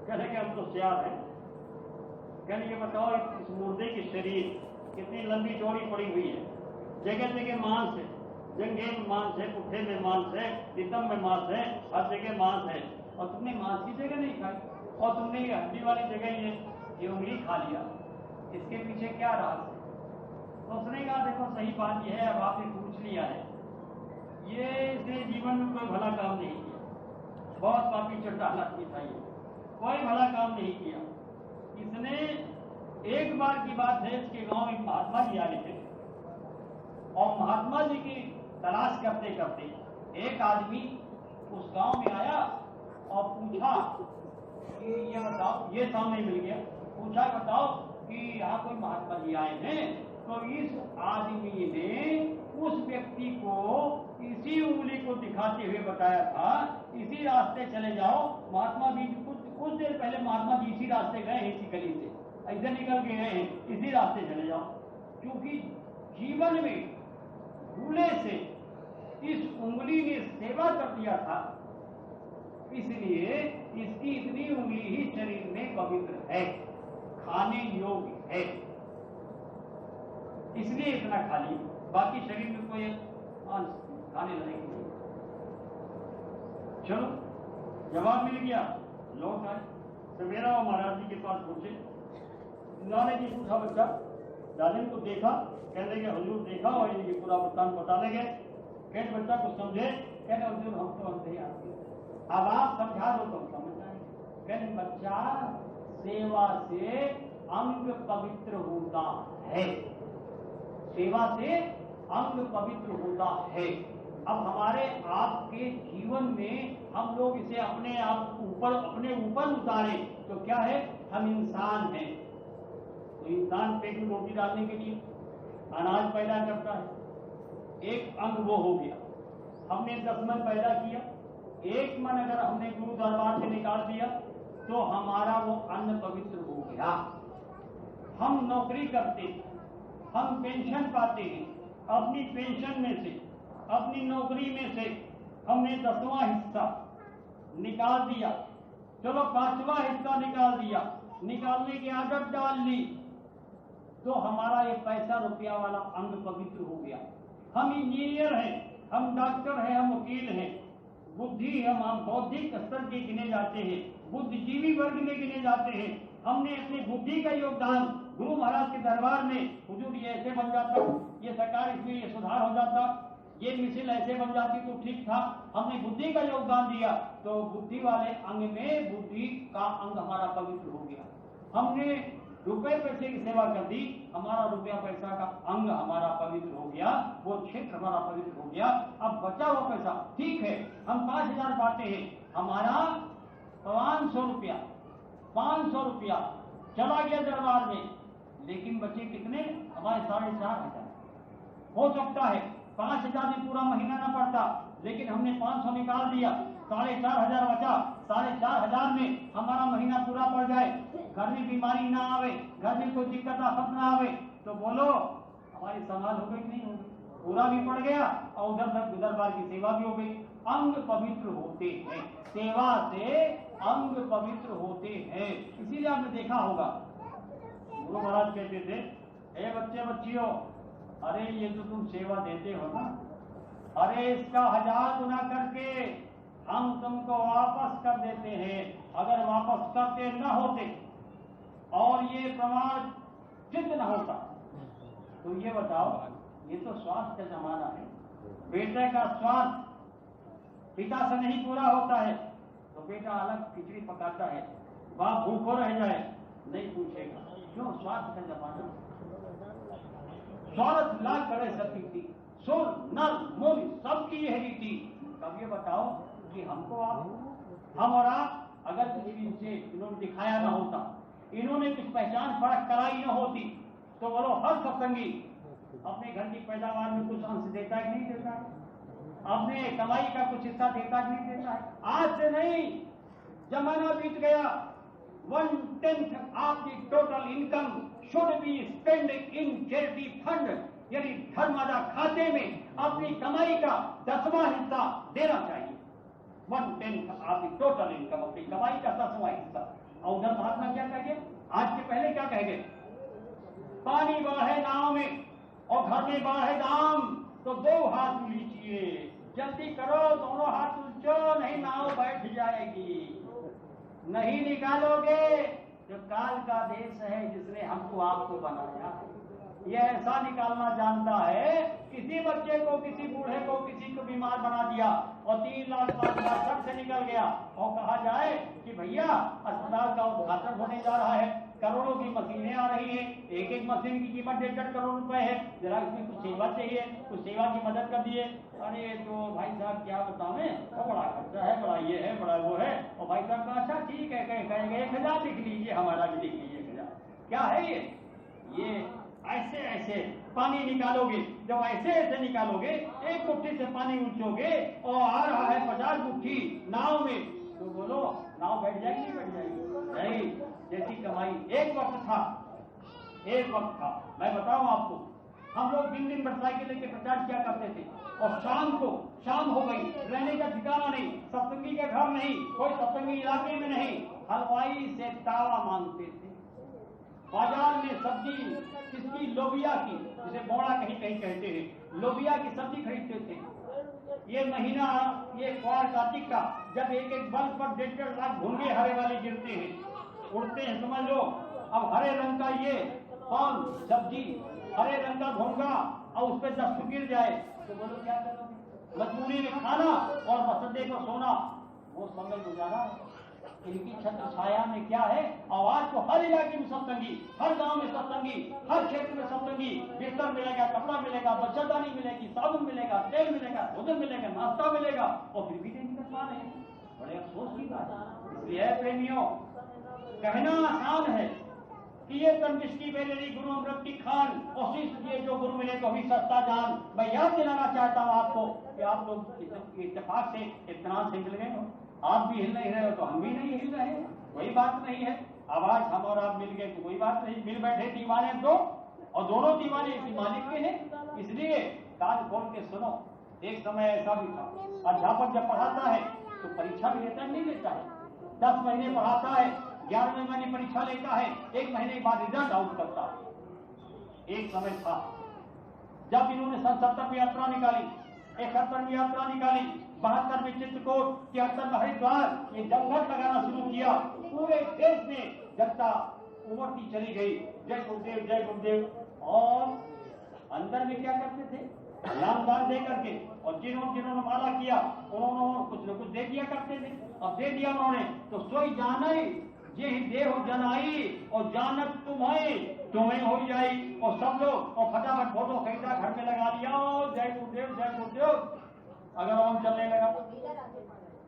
Speaker 1: कहने के हम तो सियार हैं। कहने ये बताओ इस मुर्दे की शरीर कितनी लंबी चौड़ी पड़ी हुई है, जगह जगह मांस है, जंघे में मांस है, पुट्ठे में मांस है, रितम में मांस है, हर जगह मांस है, और तुमने मांस की जगह नहीं खाई, और तुमने ये हड्डी वाली जगह ये उंगली खा लिया, इसके पीछे क्या राज है? तो उसने कहा देखो सही बात यह है, अब आपने पूछ लिया है, ये इसने जीवन में कोई भला काम नहीं किया, बहुत पापी चट्टान आदमी था ये, कोई भला काम नहीं किया। इसने एक बार की बात है, इसके गांव में महात्मा जी आए थे, और महात्मा जी की तलाश करते करते एक आदमी उस गांव में आया और पूछा कि ये बताओ, ये सामने मिल गया, पूछा बताओ कि यहाँ कोई महात्मा जी आए हैं। तो इस आदमी ने उस व्यक्ति को इसी उंगली को दिखाते हुए बताया था, इसी रास्ते चले जाओ, महात्मा जी कुछ देर पहले महात्मा जी इसी रास्ते गए हैं, इसी गली से ऐसे निकल के गए हैं, इसी रास्ते चले जाओ। क्योंकि जीवन में भूले से इस उंगली ने सेवा कर दिया था, इसलिए इसकी इतनी उंगली ही शरीर में पवित्र है, खाने योग्य है, इसलिए इतना खा ली, बाकी शरीर में कोई अंश खाने लगेगी नहीं। चलो जवाब मिल गया, लौट आए सवेरा और महाराज जी के पास पहुंचे। उन्होंने जी पूछा बच्चा, जालिम को देखा? कहने लगे हुजूर देखा, और ये पूरा वृत्तांत बता लगे। कहते बच्चा कुछ समझे? कहने हुजूर हम तो अंधे आदमी, अब आप समझा दो तो हम समझ जाएंगे। कहने बच्चा सेवा से अंग पवित्र होता है, सेवा से अंग पवित्र होता है। अब हमारे आपके जीवन में हम लोग इसे अपने ऊपर उतारे तो क्या है, हम इंसान हैं। तो इंसान पेट में रोटी डालने के लिए अनाज पैदा करता है, एक अंग वो हो गया। हमने 10 मन पैदा किया, एक मन अगर हमने गुरु दरबार से निकाल दिया तो हमारा वो अन्न पवित्र हो गया। हम नौकरी करते हैं, हम पेंशन पाते हैं, अपनी पेंशन में से, अपनी नौकरी में से हमने 10वां हिस्सा निकाल दिया, चलो 5वां हिस्सा निकाल दिया, निकालने की आदत डाल ली, तो हमारा ये पैसा रुपया वाला अंग पवित्र हो गया। हम इंजीनियर हैं, हम डॉक्टर हैं, हम वकील हैं, बुद्धि हम बौद्धिक स्तर के गिने जाते हैं, बुद्धिजीवी वर्ग में गिने जाते हैं। हमने अपनी बुद्धि का योगदान गुरु महाराज के दरबार में, हुजूर ये ऐसे बन जाता, ये सरकार इसमें ये सुधार हो जाता, ये मिसिल ऐसे बन जाती तो ठीक था। हमने बुद्धि का योगदान दिया तो बुद्धि वाले अंग में बुद्धि का अंग हमारा पवित्र हो गया। हमने रुपए पैसे की सेवा कर दी, हमारा रुपया पैसा का अंग हमारा पवित्र हो गया, वो क्षेत्र हमारा पवित्र हो गया। अब बचा हुआ पैसा, ठीक है हम 5,000 पाते हैं, हमारा 500 रुपया, 500 रुपया चला गया दरबार में, लेकिन बचे कितने? हमारे 4,500। हो सकता है 5,000 में पूरा महीना ना पड़ता, लेकिन हमने 500 निकाल दिया, 4,500 बचा, 4,500 में हमारा महीना पूरा पड़ जाए, घर में बीमारी ना आवे, घर में कोई दिक्कत आफत ना आवे, तो बोलो हमारी संभाल हो गई नहीं हो गई? पूरा भी पड़ गया और उधर तक दरबार की सेवा भी हो गई। अंग पवित्र होते हैं, सेवा से अंग पवित्र होते हैं। इसीलिए आपने देखा होगा गुरु महाराज कहते थे, ए बच्चे बच्चियों, अरे ये जो तुम सेवा देते हो ना, अरे इसका 1000 गुना करके हम तुमको वापस कर देते हैं। अगर वापस करते न होते और ये प्रमाण सिद्ध न होता तो ये बताओ, ये तो स्वास्थ्य का जमाना है, बेटे का स्वास्थ्य पिता से नहीं पूरा होता है तो बेटा अलग खिचड़ी पकाता है, बाप भूखो रह जाए नहीं पूछेगा, क्यों? स्वास्थ्य का जमाना। स्वार्थ लाख करे सती थी, सुर नर मुनि सबकी यह रीति। अब ये बताओ कि हमको आप, हम और आप अगर किसी दिन से इन्होंने दिखाया ना होता, इन्होंने कुछ पहचान फर्क कराई ना होती, तो बोलो हर सत्संगी अपने घर की पैदावार में कुछ अंश देता है कि नहीं देता है? अपने कमाई का कुछ हिस्सा देता कि नहीं देता है? आज से नहीं, जमाना बीत गया। 1/10 of the total income should be spend in charity fund, यानी धर्मादा खाते में अपनी कमाई का 10वां हिस्सा देना चाहिए। 1/10 ऑफ द टोटल इनकम, अपनी कमाई का 10वां हिस्सा। और उधर महात्मा क्या कहेंगे? आज के पहले क्या कहेंगे? पानी बढ़े नाव में और घर में बढ़े दाम, तो 2 हाथ लीजिए, जल्दी करो, दोनों हाथ उलझो, नहीं नाव बैठ जाएगी। नहीं निकालोगे तो काल का देश है जिसने हमको आपको बनाया, ये ऐसा निकालना जानता है। किसी बच्चे को, किसी बूढ़े को, किसी को बीमार बना दिया और 3 लाख 5 लाख सब से निकल गया और कहा जाए कि भैया अस्पताल का उद्घाटन होने जा रहा है, करोड़ों की मशीनें आ रही हैं, एक एक मशीन की कीमत 1.5 करोड़ रुपए है, जरा इसमें कुछ सेवा चाहिए, कुछ सेवा की मदद कर दिए। अरे तो भाई साहब क्या बतावें, वो बड़ा खर्चा है, बड़ा ये है, बड़ा वो है। और भाई साहब का अच्छा ठीक है, कहेंगे 1,000 लिख लीजिए, हमारा भी लिख लीजिए 1,000। क्या है ये ऐसे ऐसे पानी निकालोगे, जब ऐसे ऐसे निकालोगे, एक मुट्ठी से पानी उलझोगे और आ रहा है 50 मुट्ठी नाव में, तो बोलो नाव बैठ जाएगी नहीं बैठ जाएगी? नहीं। जैसी कमाई एक वक्त था, मैं बताऊं आपको, हम लोग दिन दिन मोटरसाइकिल लेके प्रचार किया करते थे और शाम हो गई, रहने का ठिकाना नहीं, सत्संगी के घर नहीं, कोई सत्संगी इलाके में नहीं, हलवाई से तावा मांगते थे। बाजार में सब्जी किसकी? लोबिया की, जिसे बोड़ा कहीं कहीं कहते हैं, लोबिया की सब्जी खरीदते थे। ये महीना, ये क्वार कार्तिक का, जब एक एक बल्ब पर 1.5 लाख घुंगे हरे वाले गिरते हैं, उड़ते हैं, समझ लो। अब हरे रंग का ये कौन सब्जी, हरे रंग का घोंगा और उस पर 10 गिर जाए तो बोलो क्या करोगे? मजबूरी में खाना और मसदे को सोना, वो समय गुजारा। इनकी छत्र छाया में क्या है? आवाज को हर इलाके में सत्संगी, हर गांव में सत्संगी, हर क्षेत्र में सत्संगी। बिस्तर मिलेगा, कपड़ा मिलेगा, बच्चेदानी मिलेगी, साबुन मिलेगा, तेल मिलेगा, भोजन मिलेगा, नाश्ता मिलेगा, और फिर भी नहीं निकल पा रहे। बड़े अफसोस की बात है। इसलिए प्रेमियों, कहना आसान है कि लिए तंबिस्की बेलेरी गुरु अमृत की खान और ये जो गुरु मिले तो भी सस्ता जान। मैं याद दिलाना चाहता हूँ आपको कि आप लोग इत्तेफाक से इतना से मिल गए हो, आप भी हिल नहीं रहे हो तो हम भी नहीं हिल रहे, कोई बात नहीं है। आवाज हम और आप मिल गए तो कोई बात नहीं, मिल बैठे दीवाने दो और दोनों दीवाने इसी मालिक के हैं, इसलिए कान खोल के सुनो। एक समय ऐसा भी था, अध्यापक जब पढ़ाता है तो परीक्षा भी लेता नहीं लेता है, 10 महीने पढ़ाता है, 11वें महीने परीक्षा लेता है, 1 महीने बाद रिजल्ट आउट करता है। एक समय था जब इन्होंने 77वीं यात्रा निकाली, 71वीं यात्रा निकाली, 72 में चित्रकूट, 73 में हरिद्वार, ये जंगल लगाना शुरू किया। पूरे देश में जनता उमड़ती चली गई, जय गुरुदेव जय गुरुदेव। और अंदर में क्या करते थे, नामदान दे करके, और जिन्होंने माला किया उन्होंने कुछ न कुछ दे दिया करते थे। अब दे दिया उन्होंने तो सोई जानाई ये देह जनाई और जानत तुम्हें हो जाई, और सब लोग और फटाफट फोटो खरीदा, घर में लगा लिया, जय गुरुदेव जय गुरुदेव। अगर हम चलने लगा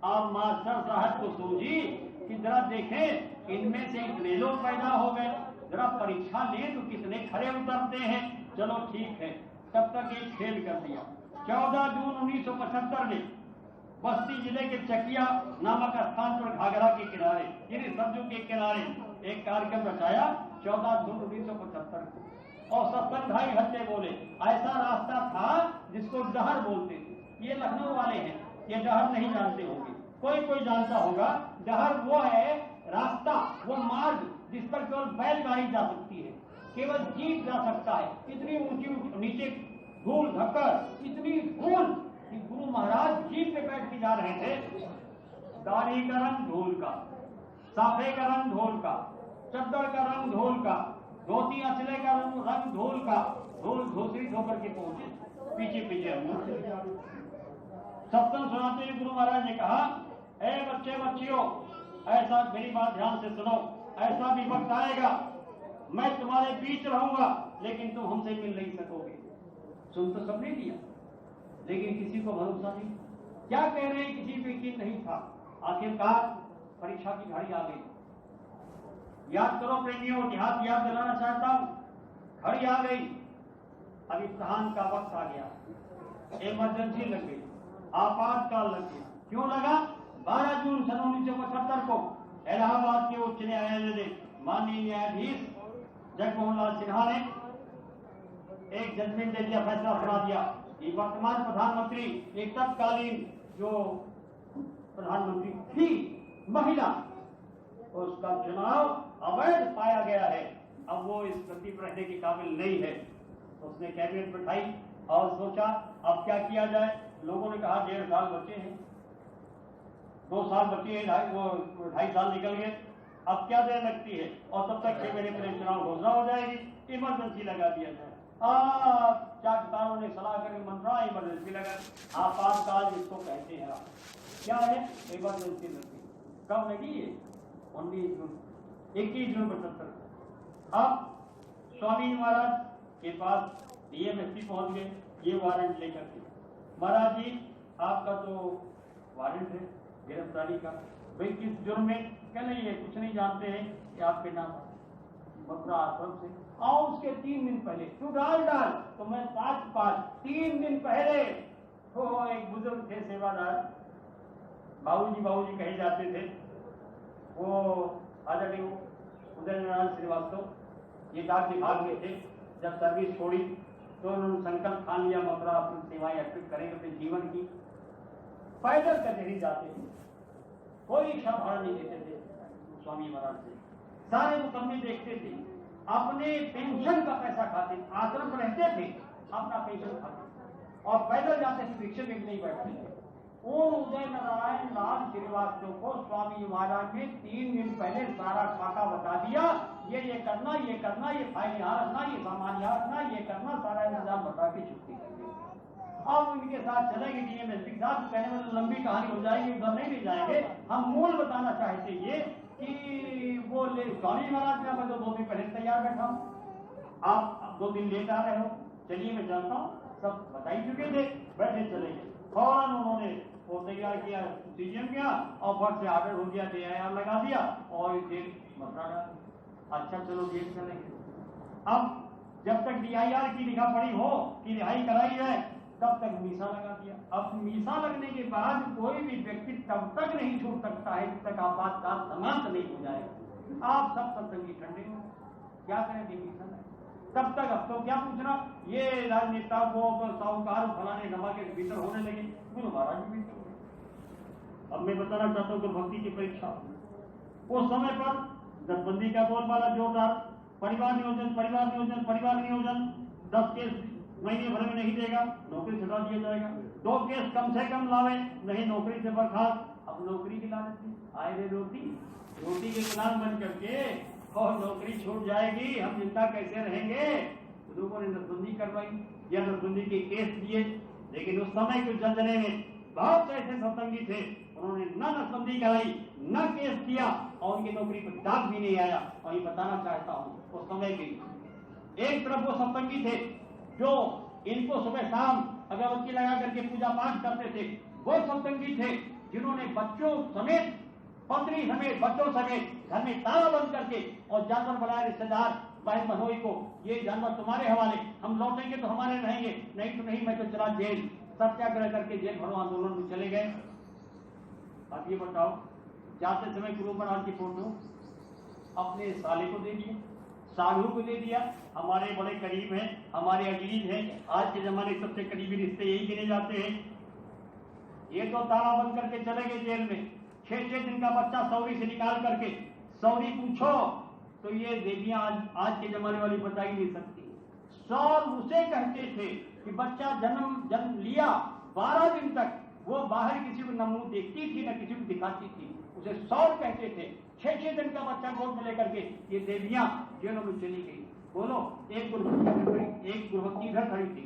Speaker 1: आप मास्टर साहब को सूझी कि जरा देखें इनमें से इतने लोग पैदा हो गए, जरा परीक्षा लें तो कितने खरे उतरते हैं। चलो ठीक है, तब तक एक खेल कर दिया। 14 जून 1975 में बस्ती जिले के चकिया नामक स्थान पर घाघरा के किनारे, यानी सरजू के किनारे एक कार्यक्रम रचाया 14 जून 1975 को। और सत्संग भाई हत्ते बोले, ऐसा रास्ता था जिसको डहर बोलते थे। ये लखनऊ वाले हैं, ये डहर नहीं जानते होंगे, कोई जानता होगा। डहर वो है रास्ता, वो मार्ग जिस पर केवल बैलगाड़ी जा सकती है, केवल जीप जा सकता है। इतनी ऊंची नीचे धूल धक्कर, इतनी धूल कि गुरु महाराज जीप पे बैठ के जा रहे थे। दाढ़ी का रंग धूल का, साफे का रंग धूल का, चद्दर का रंग धूल का, धोती अचले का रंग धूल का, धूल धूसरित होकर के पहुंचे। पीछे सत्संग सुनाते हुए गुरु महाराज ने कहा, ए बच्चे बच्चियों, ऐसा मेरी बात ध्यान से सुनो, ऐसा भी वक्त आएगा मैं तुम्हारे बीच रहूंगा लेकिन तुम हमसे मिल नहीं सकोगे। सुन तो सबने लिया, लेकिन किसी को भरोसा नहीं, क्या कह रहे हैं किसी को यकीन नहीं था। आखिरकार परीक्षा की घड़ी आ गई। याद करो प्रेमियों, इतिहास याद दिलाना चाहता हूं, घड़ी आ गई, अब इम्तिहान का वक्त आ गया, इमरजेंसी लग गई, आपातकाल लग गया। क्यों लगा? 12 जून सन 1975 को इलाहाबाद के उच्च न्यायालय ने माननीय न्यायाधीश जगमोहन लाल सिन्हा ने एक जजमेंट दे दिया, फैसला सुना दिया कि वर्तमान प्रधानमंत्री, एक तत्कालीन जो प्रधानमंत्री थी महिला, उसका चुनाव अवैध पाया गया है, अब वो इस गति पर रहने के काबिल नहीं है। उसने कैबिनेट बैठाई और सोचा अब क्या किया जाए। लोगों ने कहा 1.5 साल बचे हैं, 2 साल बचे हैं, 2.5 साल निकल गए, अब क्या देर लगती है, और तब तक 6 महीने पहले चुनाव घोषणा हो जाएगी, इमरजेंसी लगा दिया जाए। चाटकारों ने सलाह करके मंत्रा इमरजेंसी लगा। आपातकाल जिसको कहते हैं, क्या है इमरजेंसी लगी। कब लगी है? 19 जून 21 जून 75। अब स्वामी महाराज के पास डीएमएसपी पहुंच गए, ये वारंट लेकर के, महाराज जी आपका तो वारंट है गिरफ्तारी का। भाई किस जुर्म में? क्या नहीं है, कुछ नहीं जानते हैं कि आपके नाम मथुरा आश्रम से आओ। उसके 3 दिन पहले तू डाल तो मैं 3 दिन पहले तो एक बुजुर्ग थे सेवादार, बाबूजी कहे जाते थे, वो आदरणीय उदय नारायण श्रीवास्तव, ये डाक विभाग में थे। जब सर्विस छोड़ी तो उन्होंने संकल्प ठान लिया मथुरा अपनी सेवाएं अर्पित करेंगे अपने जीवन की। पैदल कभी नहीं जाते थे, कोई रिक्शा भाड़ा नहीं देते थे स्वामी महाराज से, सारे मुकम्मे देखते थे, अपने पेंशन का पैसा खाते, आश्रम पर रहते थे, अपना पेंशन खाते और पैदल जाते थे, रिक्शे में नहीं बैठते थे। उन उदय नारायण लाल श्रीवास्तव को स्वामी महाराज ने 3 दिन पहले सारा खाका बता दिया, ये करना, ये फाइल यहाँ रखना, ये सामान यहाँ रखना, ये करना, सारा इंतजाम बता के छुट्टी कर दी। अब उनके साथ चलेंगे डीएमएसपी साहब, कहने वाले लंबी कहानी हो जाएगी, उधर नहीं ले जाएंगे। हम मूल बताना चाहते ये कि वो स्वामी महाराज का मैं तो 2 दिन पहले तैयार बैठा हूँ, आप 2 दिन लेट आ रहे हो, चलिए मैं जानता हूँ, सब बता ही चुके थे, बैठे चलेंगे। फौरन उन्होंने वो तैयार किया, सीजीएम किया और फट से ऑर्डर हो गया, DIR लगा दिया और फिर मथुरा डाल। अच्छा चलो जेल चलेंगे। अब जब तक DIR की लिखा पड़ी हो कि रिहाई कराई जाए तब तक मीसा लगा दिया। अब मीसा लगने के बाद कोई भी व्यक्ति तब तक नहीं छूट सकता है जब तक आपातकाल समाप्त नहीं हो जाएगा। आप सब सत्संगी ठंडे हो, क्या करेंगे मीसा नहीं तब तक। अब तो क्या पूछना, ये राजनेता को साहूकार फलाने ढमा के भीतर होने लगे, गुरु महाराज भी भीतर हो। अब मैं बताना चाहता हूँ गुरु भक्ति की परीक्षा उस समय पर दसबंदी का बोलबाला जोरदार, परिवार नियोजन परिवार नियोजन परिवार नियोजन, 10 केस महीने भर में नहीं देगा नौकरी छुड़ा दिया जाएगा, 2 केस कम से कम लावे नहीं नौकरी से बर्खास्त। अब नौकरी की लालच थी, आए रे रोटी के गुलाम बन करके और नौकरी छूट जाएगी, हम जिंदा कैसे रहेंगे। लोगों ने नसबंदी करवाई या नसबंदी के केस दिए, लेकिन उस समय के जंजने में बहुत ऐसे सत्संगी थे उन्होंने न नसबंदी कराई न केस किया और उनकी नौकरी पर दाग भी नहीं आया। और ये बताना चाहता हूँ उस समय की एक तरफ वो सत्संगी थे जो इनको सुबह शाम अगरबत्ती लगा करके पूजा पाठ करते थे, वो सत्संगी थे जिन्होंने बच्चों समेत पत्नी समेत बच्चों समेत घर में ताला बंद करके और जानवर बनाए रिश्तेदार बहन बहनोई को, ये जानवर तुम्हारे हवाले, हम लौटेंगे तो हमारे रहेंगे, नहीं तो नहीं मैं तो चला जेल। सत्याग्रह करके जेल भरो आंदोलन में चले गए। अब ये बताओ, जाते समय गुरु महाराज की फोटो अपने साले को दे दिया, साधु को दे दिया, हमारे बड़े करीब हैं, हमारे अजीज हैं, आज के जमाने सबसे करीबी रिश्ते यही गिने जाते हैं। ये तो ताला बंद करके चले गए जेल में, 6-6 दिन का बच्चा सौरी से निकाल करके, सौरी पूछो तो ये देवियां आज के जमाने वाली बता ही नहीं सकती। सौर उसे कहते थे कि बच्चा जन्म लिया 12 दिन तक वो बाहर किसी को न मुंह देखती थी न किसी को दिखाती थी, उसे सौर कहते थे। 6-6 दिन का बच्चा गोद में लेकर के ये देवियां जेलों में चली गई। बोलो, एक गुरुभक्ति इधर खड़ी थी,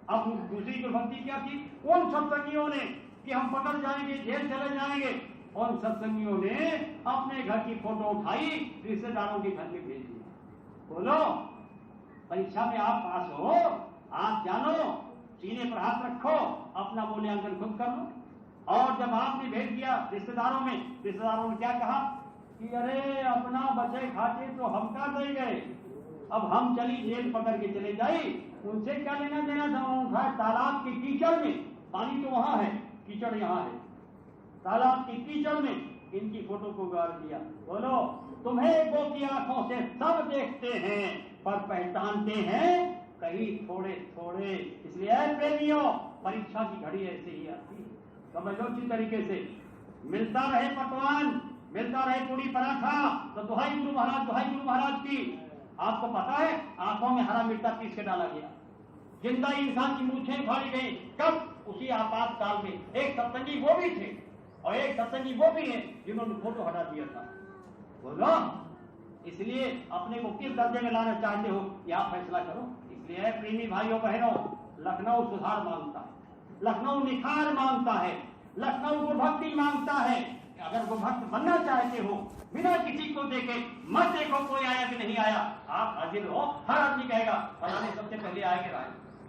Speaker 1: अब दूसरी गुरुभक्ति क्या थी? उन सत्संगियों ने कि हम पकड़ जाएंगे, जेल चले जाएंगे, उन सत्संगियों ने अपने घर की फोटो उठाई, रिश्तेदारों के घर में भेज दी। बोलो, परीक्षा में आप पास हो, आप जानो, सीने पर हाथ रखो, अपना मूल्यांकन खुद कर लो। और जब आपने भेज दिया रिश्तेदारों में, रिश्तेदारों ने क्या कहा कि अरे अपना बचे खाते तो हम का दे गए, अब हम चली जेल पकड़ के चले जाए, उनसे क्या लेना देना था। तालाब के कीचड़ में, पानी तो वहां है, कीचड़ यहाँ है, तालाब की कीचड़ में इनकी फोटो को गाड़ दिया। बोलो, तुम्हें वो की आंखों से सब देखते हैं पर पहचानते हैं कहीं थोड़े थोड़े। इसलिए प्रेमियों, परीक्षा की घड़ी ऐसे ही आती है, समझो अच्छी तरीके से। मिलता रहे पकवान, मिलता रहे पूरी पराठा, तो दुहाई गुरु महाराज की। आपको पता है आंखों में हरा मिर्चा पीस के डाला गया, जिंदा इंसान की मूछें फाड़ी गई, कब? उसी आपातकाल में। एक सत्संगी वो भी थे और एक सत्संगी वो भी है जिन्होंने फोटो हटा दिया था। बोलो, इसलिए अपने को किस दर्जे में लाना चाहते हो यह आप फैसला करो। इसलिए प्रेमी भाइयों बहनों, लखनऊ सुधार मांगता है, लखनऊ निखार मांगता है, लखनऊ गुरुभक्ति मांगता है। अगर गुरुभक्त बनना चाहते हो, बिना किसी को देखे मत देखो कोई आया कि नहीं आया, आप हाजिर हो। हर आदमी कहेगा फलाने सबसे पहले आगे रहा,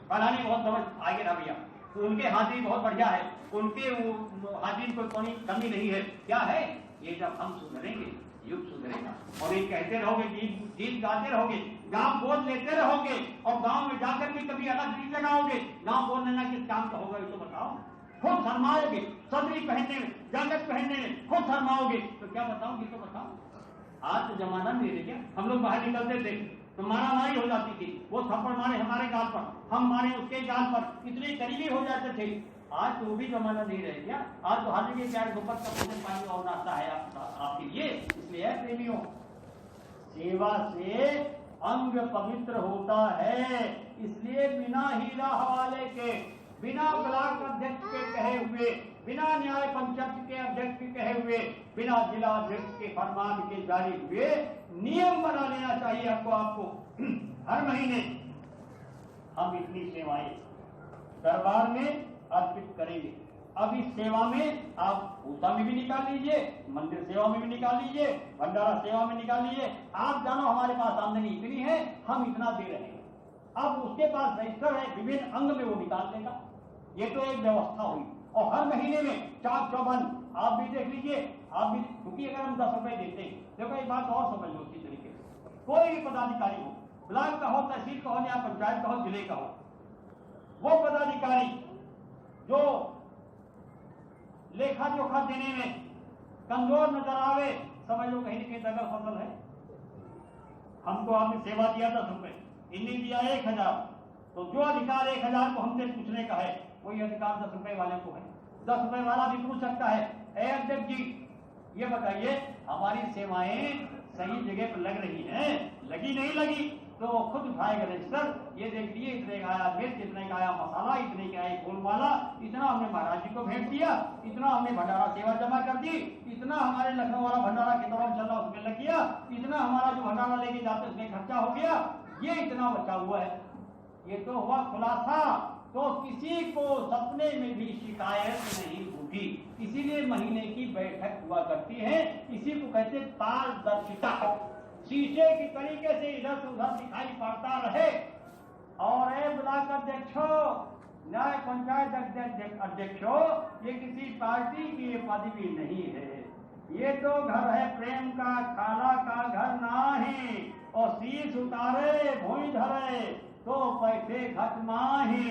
Speaker 1: फलाने बहुत समझ आगे रहा भैया, तो उनके हाजिरी बहुत बढ़िया है, उनके हाजिरी को कोई कमी नहीं है। क्या है ये? जब हम सुधरेंगे युग सुधरेगा। और ये कहते रहोगे, गीत गाते रहोगे, गांव बोल लेते रहोगे और गांव में जाकर के कभी अलग गीत लगाओगे, गांव बोलने ना किस काम का होगा ये तो बताओ। खुद शर्माओगे, सदरी पहनने में, जैकेट पहनने में खुद शर्माओगे, तो क्या बताओगे? तो बताओ। आज तो जमाना नहीं रह गया, हम लोग बाहर निकलते थे तो मारामारी हो जाती थी, वो थप्पड़ मारे हमारे गाल पर, हम मारे उसके गाल पर, इतने करीबी हो जाते थे। आज तो वो भी जमाना नहीं रह गया, आज तो हाजिर के प्यार गुब्बत का भोजन पानी और नाश्ता है आपके लिए। इसलिए प्रेमियों, सेवा से अंग पवित्र होता है। इसलिए बिना हीरा हवाले के, बिना ब्लॉक अध्यक्ष के कहे हुए, बिना न्याय पंचायत के अध्यक्ष के कहे हुए, बिना जिला अध्यक्ष के फरमान के जारी हुए नियम बना लेना चाहिए आपको। हर महीने हम इतनी सेवाएं दरबार में अर्पित करेंगे। अब इस सेवा में आप पूजा में भी निकाल लीजिए, मंदिर सेवा में भी निकाल लीजिए, भंडारा सेवा में निकाल लीजिए। आप जानो हमारे पास आमदनी इतनी है, हम इतना दे रहे हैं। अब उसके पास रजिस्टर है, विभिन्न अंग में वो निकाल देगा। ये तो एक व्यवस्था हुई। और हर महीने में चाक चौबंद आप भी देख लीजिए, आप भी, क्योंकि अगर हम 10 रुपए देते हैं, देखो एक बात और समझ लो उसी तरीके से, कोई भी पदाधिकारी हो, ब्लॉक का हो, तहसील का हो या पंचायत का हो, जिले का हो, वो पदाधिकारी जो लेखा जोखा देने में कमजोर नजर आवे, समझ लो कहीं कहीं दगा फसल है। हमको आपने सेवा दिया 10 रुपए, इन्हें दिया 1000, तो जो अधिकार 1000 को हमसे पूछने का है वही अधिकार 10 रुपए वाले को है। 10 रुपए वाला भी पूछ सकता है, ए अध्यक्ष जी ये बताइए हमारी सेवाएं सही जगह पर लग रही हैं, लगी नहीं लगी? तो वो खुद उठाएगा रजिस्टर, ये देख लिए इतने का आया मिर्च, इतने का आया मसाला, इतने का आया फूल माला, इतना हमने महाराज जी को भेंट दिया, इतना हमने भंडारा सेवा जमा कर दी, इतना हमारे लखनऊ वाला भंडारा के दौरान चल रहा उसमें लग गया, इतना हमारा जो भंडारा लेके जाते उसमें खर्चा हो गया, ये इतना बचा हुआ है। ये तो हुआ खुलासा। तो किसी को सपने में भी शिकायत नहीं होगी, इसीलिए महीने की बैठक हुआ करती है। इसी को कहते पारदर्शिता। शीशे की तरीके से इधर से उधर दिखाई पड़ता रहे। और ब्लॉक अध्यक्षो, न्याय पंचायत अध्यक्षो, ये किसी पार्टी की पदवी नहीं है, ये तो घर है प्रेम का, खाला का घर नाही। और शीश उतारे भूमि धरे तो पैसे घट नाही।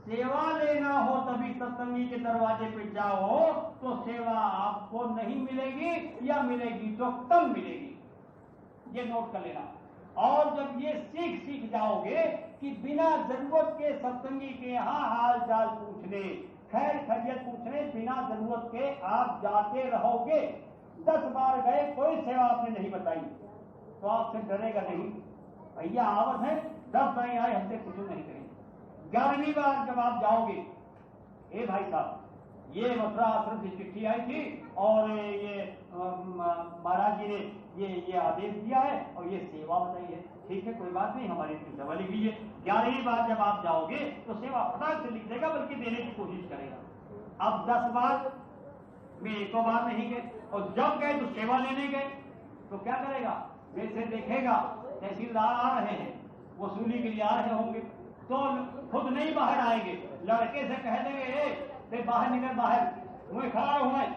Speaker 1: सेवा लेना हो तभी सत्संगी के दरवाजे पे जाओ, तो सेवा आपको नहीं मिलेगी, या मिलेगी तो कम मिलेगी, ये नोट कर लेना। और जब ये सीख जाओगे कि बिना जरूरत के सत्संगी के यहाँ हाल चाल पूछने, खैर खैरियत पूछने बिना जरूरत के आप जाते रहोगे। 10 बार गए, कोई सेवा आपने नहीं बताई, तो आपसे डरेगा नहीं, भैया आवत है 10 नहीं आए हमसे कुछ नहीं करेंगे। 11वीं बार जब आप जाओगे, ए भाई साहब ये मथुरा आश्रम से चिट्ठी आई थी और ये महाराज जी ने ये आदेश दिया है और ये सेवा बताई है, ठीक है कोई बात नहीं, हमारी सेवा लिख लीजिए। 11वीं बार जब आप जाओगे तो सेवा फटाक से लिख देगा, बल्कि देने की कोशिश करेगा। अब 10 बार में 1 बार नहीं गए, और जब गए तो सेवा लेने गए तो क्या करेगा? वैसे देखेगा तहसीलदार आ रहे हैं, वसूली के लिए आ रहे होंगे, तो खुद नहीं बाहर आएंगे, लड़के से कह देंगे बाहर निकल, बाहर मुझे खड़ा हूं मैं,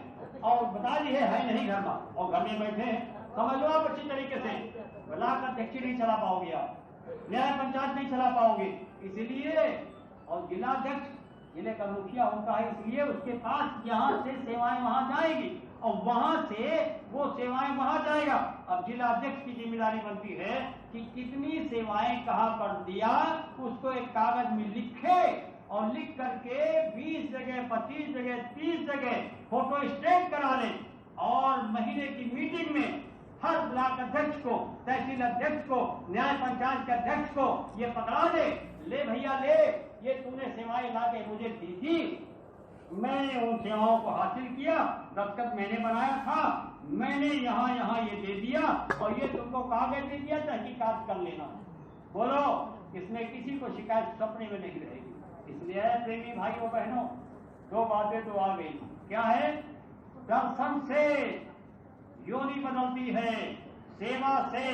Speaker 1: और बता दी है नहीं घर में, और घर में बैठे हैं। समझ लो आप अच्छी तरीके से, ब्लॉक अध्यक्ष नहीं चला पाओगे आप, न्याय पंचायत नहीं चला पाओगे, इसलिए। और जिला अध्यक्ष, जिले का मुखिया होता है, इसलिए उसके पास यहाँ से सेवाएं वहां जाएगी और वहां से वो सेवाएं वहां जाएगा। अब जिला अध्यक्ष की जिम्मेदारी बनती है कि कितनी सेवाएं कहाँ पर दिया, उसको एक कागज में लिखे और लिख करके 20 जगह 25 जगह 30 जगह फोटो स्टेट करा ले, और महीने की मीटिंग में हर ब्लॉक अध्यक्ष को, तहसील अध्यक्ष को, न्याय पंचायत के अध्यक्ष को ये पकड़ा दे, ले भैया ले, ये तूने सेवाएं ला के मुझे दी थी, मैंने उन सेवाओं को हासिल किया, दस्तखत मैंने बनाया था, मैंने यहाँ ये दे दिया, और ये तुमको कागज दे दिया, तहकीकात कर लेना। बोलो, इसमें किसी को शिकायत सपने में नहीं रहेगी। इसलिए प्रेमी भाइयों बहनों, 2 बातें तो आ गई। क्या है? दर्शन से योनि बदलती है, सेवा से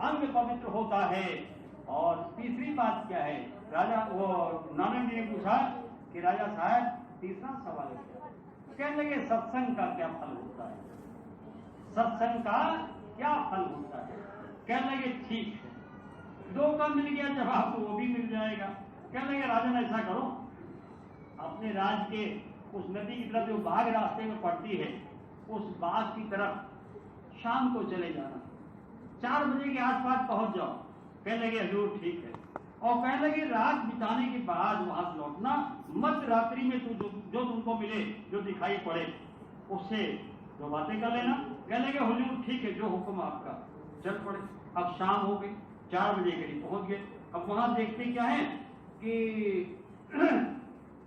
Speaker 1: अंग पवित्र होता है। और तीसरी बात क्या है? राजा वो नानक जी ने पूछा कि राजा साहब तीसरा सवाल है, कहने लगे सत्संग का क्या फल होता है? सत्संग का क्या फल होता है? कहने लगे ठीक है, 2 का मिल गया जवाब तो वो भी मिल जाएगा। कहने लगे राजन ऐसा करो, अपने राज्य के उस नदी की तरफ जो बाघ रास्ते में पड़ती है, उस बाघ की तरफ शाम को चले जाना, 4 बजे के आसपास पहुंच जाओ। कहने लगे हजूर ठीक है। और कहने लगे रात बिताने के बाद वहां से लौटना, मध्य रात्रि में जो तुमको मिले, जो दिखाई पड़े, उससे 2 बातें कर लेना। कहने लगे हुजूर ठीक है, जो हुक्म आपका। चल पड़े। अब शाम हो गई, 4 बजे करीब पहुंच गए। अब वहां देखते क्या है कि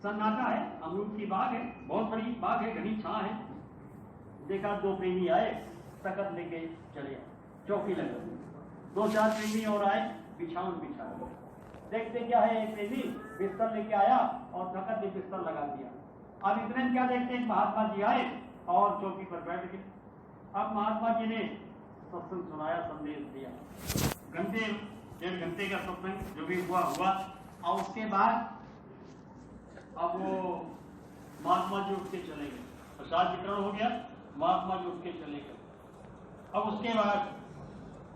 Speaker 1: सन्नाटा है, अमरूद की बाग है, बहुत बड़ी बाग है, घनी छां है। देखा 2 प्रेमी आए, तखत लेके चले आए, चौकी लगा, 2-4 प्रेमी और आए, बिछावन बिछा। देखते क्या है, एक प्रेमी बिस्तर लेके आया और तखत में बिस्तर लगा दिया। अब इतने क्या देखते हैं, महात्मा जी आए और चौकी पर बैठ गए। अब महात्मा जी ने सत्संग सुनाया, संदेश दिया, घंटे 1.5 घंटे का सत्संग जो भी हुआ। और उसके बाद अब वो महात्मा जी उठ के चले गए, प्रसाद वितरण हो गया, महात्मा जी उठ के चले गए। अब उसके बाद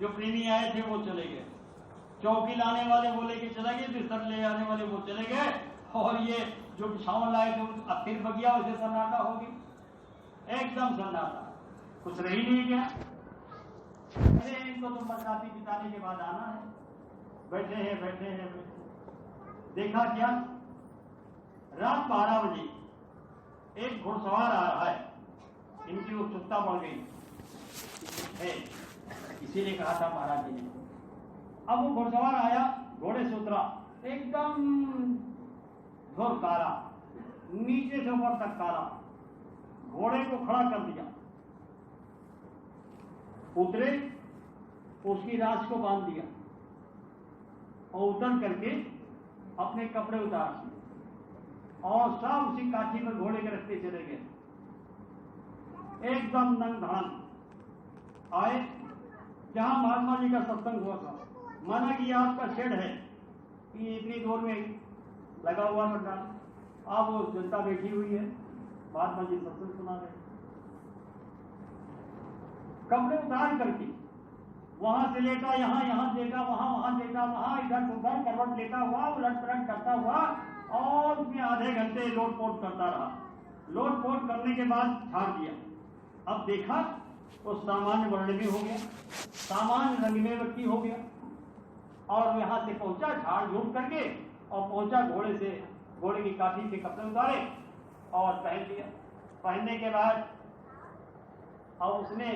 Speaker 1: जो प्रेमी आए थे वो चले गए, चौकी लाने वाले वो लेके चले गए, बिस्तर ले आने वाले वो चले गए, और ये जो बिछावन लाए थे अब फिर बगिया वैसे सन्नाटा होगी, एकदम सन्नाटा, कुछ रह ही नहीं गया। अरे इनको तो बरसाती बिताने के बाद आना है, बैठे हैं बैठे हैं बैठे। देखा क्या, रात 12 बजे एक घुड़सवार आ रहा है, इनकी उत्सुकता बढ़ गई है, इसीलिए कहा था महाराज जी ने। अब वो घुड़सवार आया, घोड़े से उतरा, एकदम घोर काला, नीचे से ऊपर तक काला, घोड़े को खड़ा कर दिया, उतरे, उसकी राश को बांध दिया और उतर करके अपने कपड़े उतार दिए और सब उसी काठी पर घोड़े के रखते चले गए, एकदम नंग धान आए जहां महात्मा जी का सत्संग हुआ था। माना कि आपका शेड है कि इतनी दूर में लगा हुआ पंडाल, अब वो जनता बैठी हुई है, महात्मा जी सत्संग सुना रहे, कपड़े उतार करके वहां से लेटा यहाँ, यहाँ देखा वहां, वहां देखा वहां, इधर उधर करवट लेता हुआ, उलट पलट करता हुआ, और उसमें आधे घंटे लोट पोट करता रहा। लोट पोट करने के बाद झाड़ दिया, अब देखा तो सामान्य वर्ण में हो गया, सामान्य रंग में व्यक्ति हो गया, और यहां से पहुंचा झाड़ झूठ करके, और पहुंचा घोड़े से, घोड़े की काठी से कपड़े उतारे और पहन लिया। पहनने के बाद अब उसने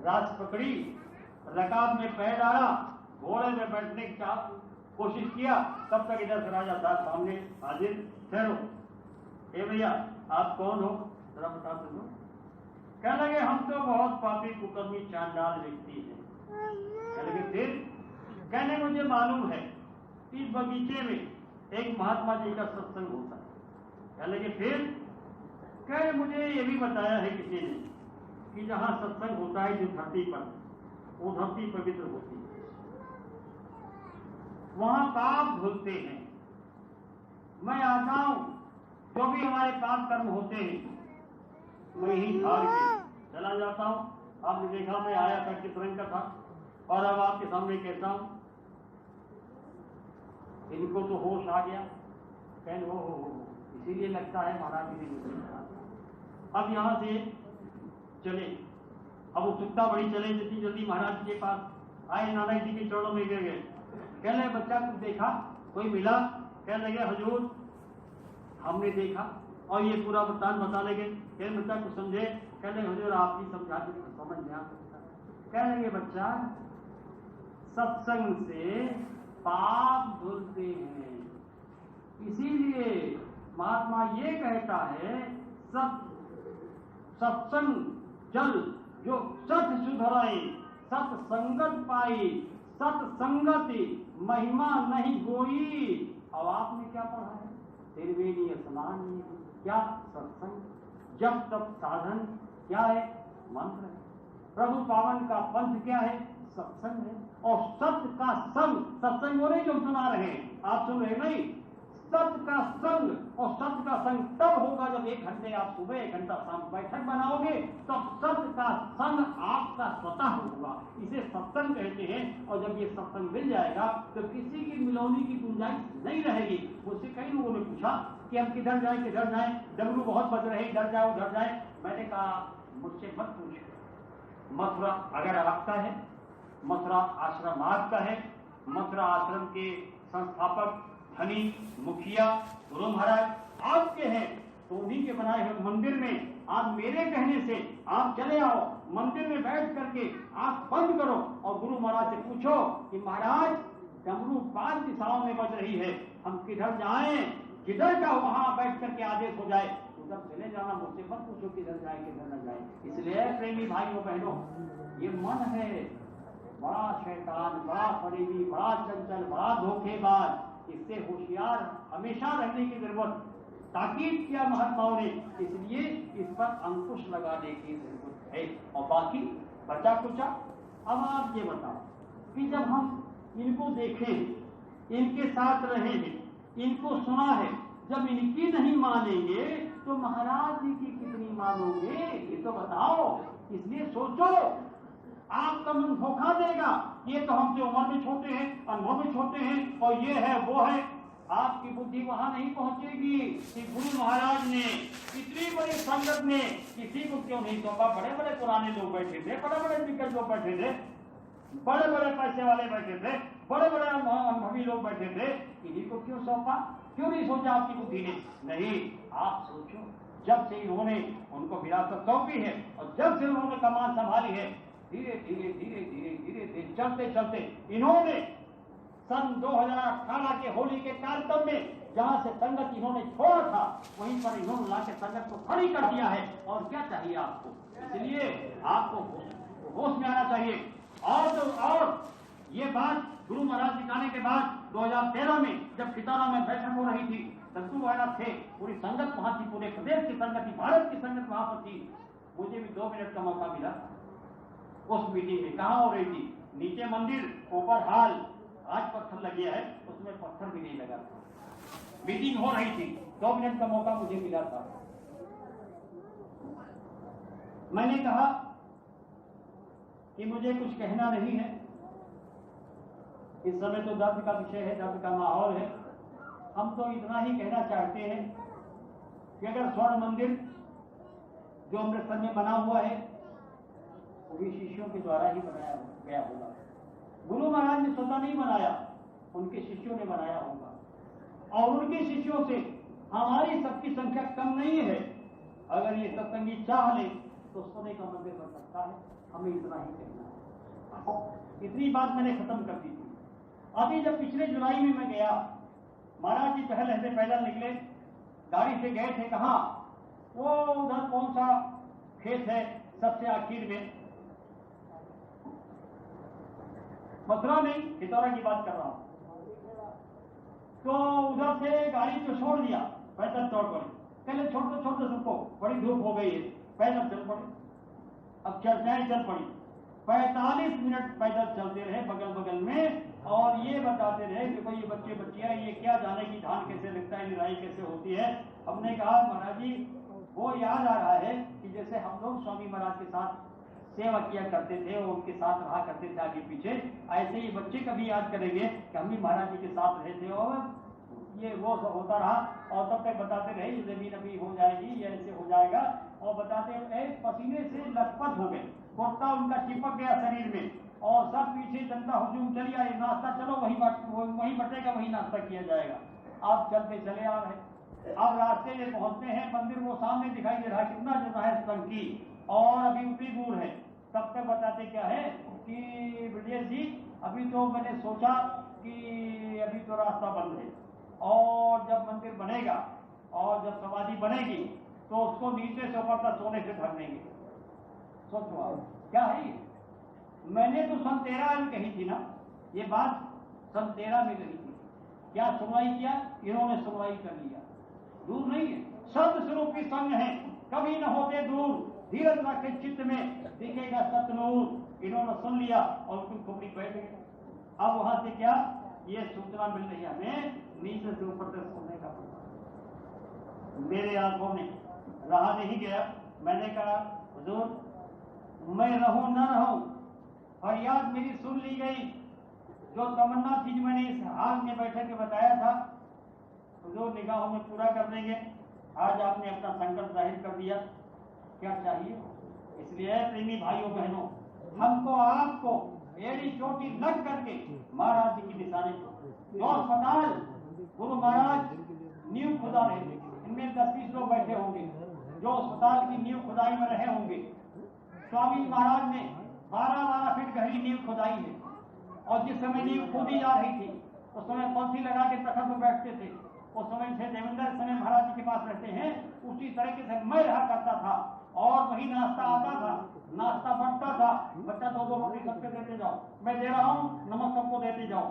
Speaker 1: रास पकड़ी, रकाब में पैर डाला, घोड़े में बैठने की कोशिश किया, तब तक इधर से राजा साहब सामने हाजिर। ठहरो, ए भैया आप कौन हो, जरा बता दो। कहने लगे हम तो बहुत पापी कुकर्मी चांडाल व्यक्ति हैं। कहने लगे फिर? कहने मुझे मालूम है इस बगीचे में एक महात्मा जी का सत्संग होता है। कहने लगे फिर? कहे मुझे ये भी बताया है किसी ने कि जहां सत्संग होता है जिस धरती पर, वो धरती पवित्र होती है, वहां पाप धुलते हैं। मैं आता हूं, जो भी हमारे पाप कर्म होते हैं मैं ही झाड़ के चला जाता हूं। आपने देखा मैं आया था किस रंग का था, और अब आपके सामने कहता हूं। इनको तो होश आ गया, कहने हो, इसीलिए लगता है महाराज जी ने। अब यहां से चले, अब उत्सुकता बड़ी, चले जितनी जल्दी महाराज जी के पास आए, नानक जी के चरणों में गिर गए। कहने बच्चा कुछ देखा, कोई मिला? कहने लगे हजूर हमने देखा, और ये पूरा वृत्तांत बता लगे। कहने बच्चा कुछ समझे? कहने हजूर आप ही समझा दे, समझ में आ सकता। कहने लगे बच्चा सत्संग से पाप धुलते हैं, इसीलिए महात्मा ये कहता है सत्संग जल जो सत सुधराए, सत्संगत पाई, सत्संगति महिमा नहीं गोई। अब आपने क्या पढ़ा है? त्रिवेणी स्नान, क्या सत्संग, जब तब साधन क्या है? मंत्र है। प्रभु पावन का पंथ क्या है? सत्संग है। और सत्य का संग, सत्संग वो नहीं जो सुना रहे हैं, आप सुन रहे नहीं, सत्य का संग, और सत्य का संग तब होगा जब 1 घंटे आप सुबह 1 घंटा शाम बैठक बनाओगे, तब सत्य का संग आपका स्वतः होगा। इसे सत्संग कहते हैं। और जब ये सत्संग मिल जाएगा तो किसी की मिलौनी की गुंजाइश नहीं रहेगी। मुझसे कई लोगों ने पूछा कि हम किधर जाएं, किधर जाएं, डमरू बहुत बज रहे, इधर जाओ उधर जाए। मैंने कहा मुझसे मत पूछो, मथुरा अगर आपका है, मथुरा आश्रम आपका है, मथुरा आश्रम के संस्थापक धनी मुखिया गुरु महाराज आपके हैं, तो उन्हीं के बनाए हुए मंदिर में आप मेरे कहने से आप चले आओ, मंदिर में बैठ करके आंख बंद करो और गुरु महाराज से पूछो कि महाराज डमरू 5 दिशाओं में बज रही है, हम किधर जाएं, किधर का वहां बैठ करके आदेश हो जाए, उधर चले जाना। मुझसे मत पूछो किधर जाए किधर न जाए। इसलिए प्रेमी भाइयों बहनों, ये मन है बड़ा शैतान, बड़ा फरेबी, बड़ा चंचल, बड़ा धोखेबाज, इससे होशियार हमेशा रहने की जरूरत ताकीद किया महात्माओं ने, इसलिए इस पर अंकुश लगाने की जरूरत है। और बाकी बचा कुचा, अब आप ये बताओ कि जब हम इनको देखें, इनके साथ रहे हैं, इनको सुना है, जब इनकी नहीं मानेंगे तो महाराज जी की कितनी मानोगे, ये तो बताओ। इसलिए सोचो, आपका मन धोखा देगा, ये तो हमसे उम्र में छोटे हैं, अनुभव में छोटे हैं, और ये है वो है। आपकी बुद्धि वहां नहीं पहुंचेगी कि गुरु महाराज ने इतनी बड़ी संगत में किसी को क्यों नहीं सौंपा। बड़े बड़े पुराने लोग बैठे थे, बड़े बड़े दिग्गज लोग बैठे थे, बड़े बड़े पैसे वाले बैठे थे, बड़े बड़े अनुभवी लोग बैठे थे, इन्हीं को क्यों सौंपा? क्यों नहीं सोचा आपकी बुद्धि ने? नहीं, आप सोचो, जब से इन्होंने उनको विरासत सौंपी है और जब से उन्होंने कमान संभाली है, धीरे धीरे धीरे धीरे धीरे धीरे चलते चलते इन्होंने सन 2018 के होली के कार्यक्रम में जहां से संगत इन्होंने छोड़ा था, वहीं पर इन्होंने लाके संगत को खड़ी कर दिया है। और क्या चाहिए आपको? इसलिए आपको होश में आना चाहिए। और तो और ये बात गुरु महाराज दिखाने के बाद 2013 में जब पितारा में बैठक हो रही थी, संतु महाराज थे, पूरी संगत वहां थी, पूरे प्रदेश की संगत थी, भारत की संगत वहां पर थी। मुझे भी 2 मिनट का मौका मिला उस मीटिंग में। कहाँ हो रही थी? नीचे मंदिर, ऊपर हाल, आज पत्थर लगे है, उसमें पत्थर भी नहीं लगा था। मीटिंग हो रही थी, 2 मिनट का मौका मुझे मिला था। मैंने कहा कि मुझे कुछ कहना नहीं है, इस समय तो दर्द का विषय है, दर्द का माहौल है। हम तो इतना ही कहना चाहते हैं कि अगर स्वर्ण मंदिर जो अमृतसर में बना हुआ है वो भी शिष्यों के द्वारा ही बनाया गया होगा। गुरु महाराज ने स्वतः नहीं बनाया, उनके शिष्यों ने बनाया होगा। और उनके शिष्यों से हमारी सबकी संख्या कम नहीं है। अगर ये सत्संगी चाह ले तो सोने का मंदिर बन सकता है। हमें इतना ही कहना है। इतनी बात मैंने खत्म कर दी थी। अभी जब पिछले जुलाई में मैं गया, महाराज जी पहले से पैदल निकले, गाड़ी से गए थे। कहाँ? वो उधर कौन सा खेत है सबसे आखिर में, मथुरा नहीं, खितौरा की बात कर रहा हूं। तो उधर से गाड़ी को छोड़ दिया, पैदल चल पड़े। पहले छोड़ते छोड़ते सबको बड़ी धूप हो गई है, पैदल चल पड़े। अब चर्चाएं चल पड़ी, 45 मिनट पैदल चलते रहे बगल बगल में, और ये बताते रहे कि भाई ये बच्चे बच्चियां ये क्या जाने की धान कैसे लगता है, निराई कैसे होती है। हमने कहा महाराज जी वो याद आ रहा है कि जैसे हम लोग स्वामी महाराज के साथ सेवा किया करते थे और उनके साथ रहा करते थे आगे पीछे, ऐसे ही बच्चे कभी याद करेंगे कि हम भी महाराज जी के साथ रहे थे और ये वो सब होता रहा। और तब तक बताते रहे ये जमीन अभी हो जाएगी, ये ऐसे हो जाएगा, और बताते रहे पसीने से लथपथ हो गए, कुर्ता उनका चिपक गया शरीर में, और सब पीछे जनता हुजूम चली आई, नाश्ता चलो वही बटेगा, वही नाश्ता किया जाएगा। आप चलते चले आ रहे, अब रास्ते में पहुंचते हैं, मंदिर वो सामने दिखाई दे रहा है, कितना जो है टंकी, और अभी उतनी दूर है। तब तक बताते क्या है कि ब्रजेश जी अभी तो मैंने सोचा कि अभी तो रास्ता बंद है, और जब मंदिर बनेगा और जब समाधि बनेगी तो उसको नीचे से ऊपर तक सोने से ढक देंगे। सोचो आप क्या है ये? मैंने तो सन 13 में कही थी ना, ये बात सन 13 में कही थी। क्या सुनवाई किया? इन्होंने सुनवाई कर लिया। दूर नहीं है, सत स्वरूपी संग है, कभी न होते दूर, धीरज रखे चित्त में दिखेगा सतनूर। इन्होंने सुन लिया और उनकी खोपड़ी बैठ गई। अब वहां से क्या ये सूचना मिल रही है हमें, नीचे से ऊपर तक सुनने का। मेरे आंखों में रहा नहीं गया। मैंने कहा हुजूर मैं रहूं न रहूं, फरियाद मेरी सुन ली गई। जो तमन्ना थी जो मैंने इस हाल में बैठक के बताया था, हुजूर निगाहों में पूरा कर देंगे। आज आपने अपना संकल्प जाहिर कर दिया, क्या चाहिए? इसलिए प्रेमी भाइयों बहनों, हमको आपको एड़ी चोटी लग करके महाराज जी की निशानी जो अस्पताल गुरु महाराज नींव खुदा रहे, इनमें 10-20 लोग बैठे होंगे जो अस्पताल की नींव खुदाई में रहे होंगे। स्वामी महाराज ने 12-12 फीट गहरी नींव खुदाई है, और जिस समय नींव खोदी जा रही थी उस समय पंथी लगा के तखत पर बैठते थे। उस समय से देवेंद्र समय महाराज जी के पास रहते हैं, उसी तरीके से मैं रहा करता था, और वही नाश्ता आता था, नाश्ता बनता था। बच्चा 2-2 रोटी सबके देते जाओ, मैं दे रहा हूँ, नमक सबको देते जाओ,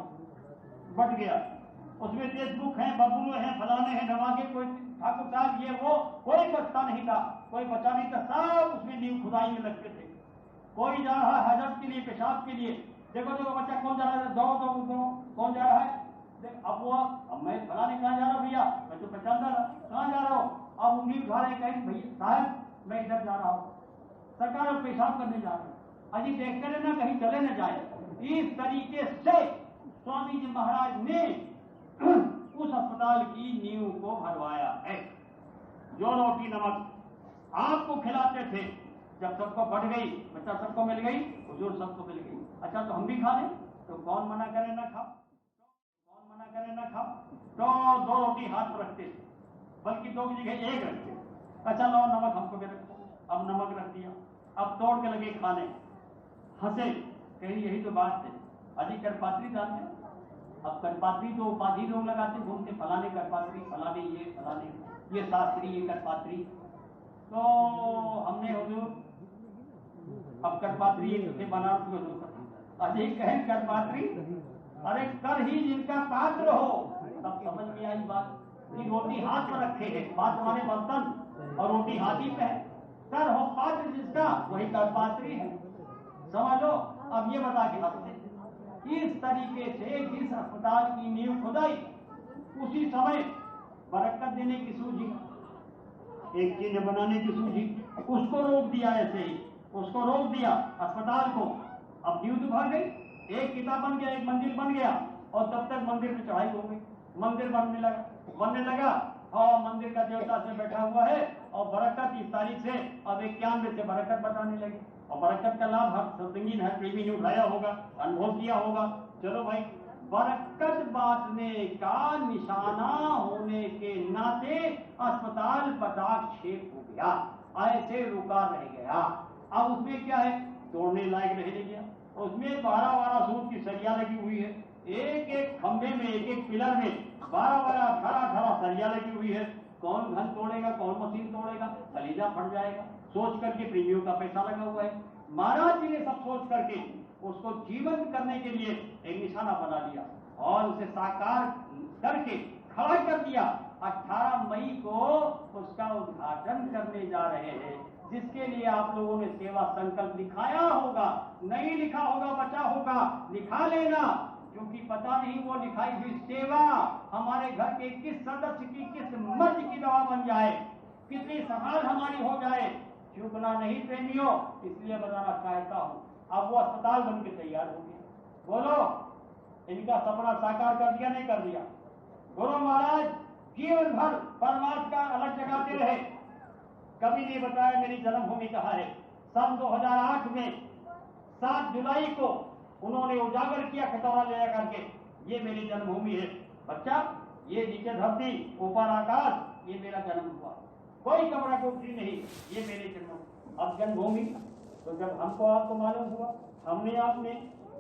Speaker 1: बट गया। उसमें देशमुख है, बबुल है, फलाने हैं, ढमाके, कोई ठाकुर साहब ये वो, कोई बचता नहीं था, कोई बचा नहीं था, सब उसमें नींव खुदाई में लगते थे। कोई जा रहा है हजरत के लिए, पेशाब के लिए, देखो देखो बच्चा कौन जा रहा है, दौड़ो दो कौन जा रहा है। अब मैं फलाने कहाँ जा रहा हूँ भैया, मैं तो पहचानता था, कहाँ जा रहा हूँ? अब उंगली उठा रहे, कहीं भैया साहब मैं इधर जा रहा हूँ, सरकार पेशाब करने जा रहा हूँ। अजी देखते रहना कहीं चले न जाए। इस तरीके से स्वामी जी महाराज ने उस अस्पताल की नींव को भरवाया है। जो रोटी नमक आपको खिलाते थे, जब सबको बढ़ गई, बच्चा सबको मिल गई, हुजूर सबको मिल गई, अच्छा तो हम भी खा लें, तो कौन मना करे ना खाओ, कौन मना करे ना खाओ। तो 2 रोटी हाथ पर रखते थे, बल्कि 2 की जगह 1 रखते। अच्छा लो नमक हमको भी रखो, अब नमक रख दिया, अब तोड़ के लगे खाने, हंसे, कहीं यही तो बात है। अजी करपात्री जानते हो? अब करपात्री तो उपाधि लोग लगाते घूमते, फलाने करपात्री, फलाने ये, फलाने ये शास्त्री, ये करपात्री। तो हमने हुजूर अब करपात्री से बनारस में हुजूर अजय कहें करपात्री, अरे कर ही जिनका पात्र हो। तब समझ में आई बात कि रोटी हाथ पर रखे है, बात हमारे बर्तन और रोटी हाथ ही पे है। कर हो पात्र जिसका वही करपात्री है, समझ लो। अब ये बता के हंसते, इस तरीके से जिस अस्पताल की नींव खुदाई उसी समय बरकत देने की सूझी, एक चीज बनाने की सूझी, उसको रोक दिया। ऐसे ही उसको रोक दिया अस्पताल को। अब नींव तो भर गई, एक किताब बन गया, एक मंदिर बन गया, और तब तक मंदिर में चढ़ाई हो गई, मंदिर बनने लगा और मंदिर का देवता से बैठा हुआ है, और बरकत इस तारीख से अब 91 से बरकत बताने लगी। और बरकत का लाभ हर सत्संगी है प्रेमी ने उठाया होगा, अनुभव किया होगा। चलो भाई, बरकत बांटने का निशाना होने के नाते अस्पताल पटाक्षेप हो गया, ऐसे रुका रह गया। अब उसमें क्या है, तोड़ने लायक रह नहीं गया। उसमें 12 सूत की सरिया लगी हुई है, एक एक खंभे में, एक एक पिलर में 12 18 सरिया लगी हुई है। कौन घन तोड़ेगा, कौन मशीन तोड़ेगा, कलीजा फट जाएगा। सोच करके प्रेमियों का पैसा लगा हुआ है। महाराज जी ने सब सोच करके उसको जीवंत करने के लिए एक निशाना बना दिया और उसे साकार करके खड़ा कर दिया। 18 मई को उसका उद्घाटन करने जा रहे हैं, जिसके लिए आप लोगों ने सेवा संकल्प लिखाया होगा, नहीं लिखा होगा बचा होगा, लिखा लेना, क्योंकि पता नहीं वो लिखाई हुई सेवा हमारे घर के किस सदस्य की, किस मर्ज की दवा बन जाए, कितनी संभाल हमारी हो जाए। चूकना नहीं प्रेमियों, इसलिए बताना चाहता हूँ। अब वो अस्पताल बन के तैयार हो गया। बोलो, इनका सपना साकार कर दिया नहीं कर दिया? गुरु महाराज जीवन भर परमार्थ का अलग जगाते रहे, कभी नहीं बताया मेरी जन्मभूमि कहाँ है। सन 2008 में 7 जुलाई को उन्होंने उजागर किया खतौरा ले करके, ये मेरी जन्मभूमि है बच्चा, ये नीचे धरती ऊपर आकाश, ये मेरा जन्म हुआ, कोई कमरा कोठरी नहीं, ये मेरे जन्म। अब जन्मभूमि तो जब हमको आपको मालूम हुआ, हमने आपने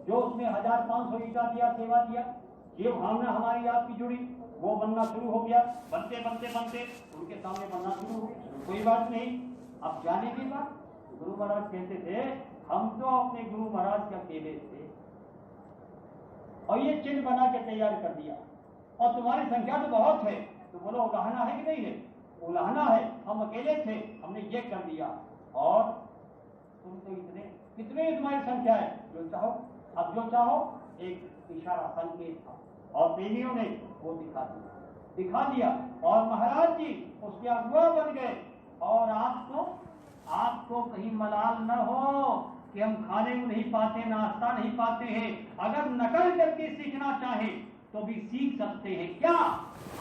Speaker 1: जो उसमें 1500 ईटा दिया, सेवा दिया, ये भावना हमारी आपकी जुड़ी, वो बनना शुरू हो गया। बनते बनते बनते उनके सामने बनना शुरू हो गया, कोई बात नहीं। अब जाने की बात, गुरु महाराज कहते थे हम तो अपने गुरु महाराज के अकेले थे और ये चिन्ह बना के तैयार कर दिया, और तुम्हारी संख्या तो बहुत है, तो बोलो उलाहना है कि नहीं है? उलाहना है, हम अकेले थे, हमने ये कर दिया, और तुम तो कितने तुम्हारी संख्या है, जो चाहो। अब जो चाहो एक इशारा संकेत था, और प्रेमियों ने वो दिखा दिया, और महाराज जी उसके अगुआ बन गए। और आपको कहीं मलाल न हो कि हम खाने को नहीं पाते, नाश्ता नहीं पाते हैं। अगर नकल करके सीखना चाहे तो भी सीख सकते हैं। क्या?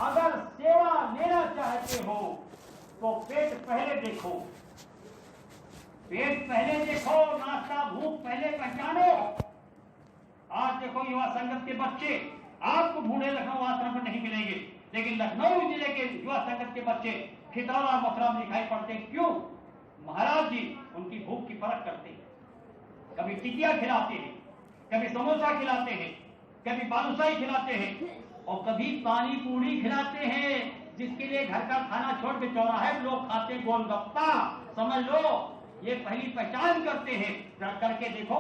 Speaker 1: अगर सेवा लेना चाहते हो तो पेट पहले देखो, पेट पहले देखो, नाश्ता भूख पहले पहचानो। आज देखो युवा संगत के बच्चे आपको बूढ़े लखनऊ आश्रम में नहीं मिलेंगे, लेकिन लखनऊ जिले के युवा संगत के बच्चे खितौरा मथुरा में दिखाई पड़ते। क्यों? महाराज जी उनकी भूख की परख करते हैं। कभी टिकिया खिलाते हैं, कभी समोसा खिलाते हैं, कभी बालूशाही खिलाते हैं, और कभी पानी पूरी खिलाते हैं, जिसके लिए घर का खाना छोड़ के चौराहे लोग खाते गोलगप्पा। समझ लो, ये पहली पहचान करते हैं। करके देखो,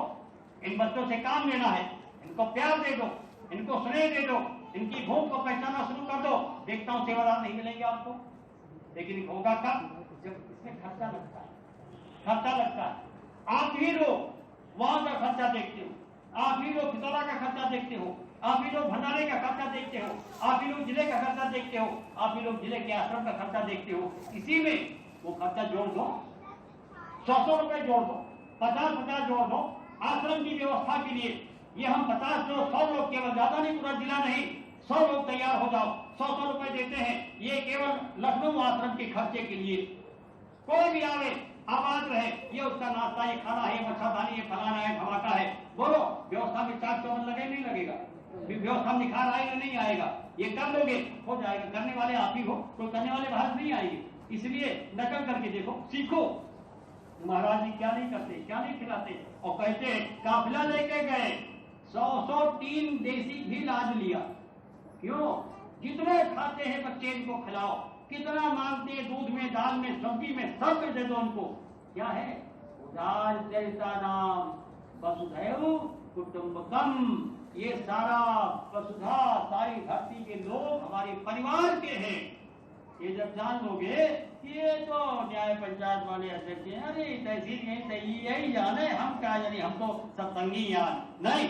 Speaker 1: इन बच्चों से काम लेना है, इनको प्यार दे दो, इनको स्नेह दे दो, इनकी भूख को पहचानना शुरू कर दो। देखता हूँ सेवादार नहीं मिलेंगे आपको, लेकिन होगा कब? जब इसमें खर्चा लगता है, खर्चा लगता है। आप ही लोग वहां का खर्चा देखते हो, आप ही लोग खितौरा का खर्चा देखते हो, आप ही लोग भंडारे का खर्चा देखते हो, आप ही लोग जिले का खर्चा देखते हो, आप ही लोग जिले के आश्रम का खर्चा देखते हो। इसी में वो खर्चा जोड़ दो, 100 रुपए जोड़ दो, 50 जोड़ दो, आश्रम की व्यवस्था के लिए ये हम 50 लोग 100 लोग, केवल ज्यादा नहीं, पूरा जिला नहीं, 100 लोग तैयार हो जाओ, 100 रुपए देते हैं, ये केवल लखनऊ आश्रम के खर्चे के लिए। कोई भी आवे आबाद रहे, ये उसका नाश्ता, ये खाना है, मच्छरदानी, ये फलाना है, धमाका है, बोलो व्यवस्था में चाक चौबंद लगे नहीं लगेगा, व्यवस्था में निखार आएगा नहीं आएगा, ये कर लोगे हो जाएगा। करने वाले आप ही हो, कोई करने वाले बाहर नहीं आएंगे। इसलिए नकल करके देखो, सीखो। महाराज जी क्या नहीं करते, क्या नहीं खिलाते, और कहते काफिला लेके गए 100 टीन देसी घी लाद लिया। क्यों? जितने खाते हैं बच्चे इनको खिलाओ, कितना मांगते हैं दूध में, दाल में, सब्जी में, सब में दे दो उनको। क्या है? उदारता नाम वसुधैव कुटुंबकम। ये सारा वसुधा, सारी धरती के लोग हमारे परिवार के हैं। ये जब जान लोगे ये तो न्याय पंचायत वाले अध्यक्ष हैं, अरे तहसील यही जाने, हम क्या जाने, हम तो सत्संगी यान नहीं।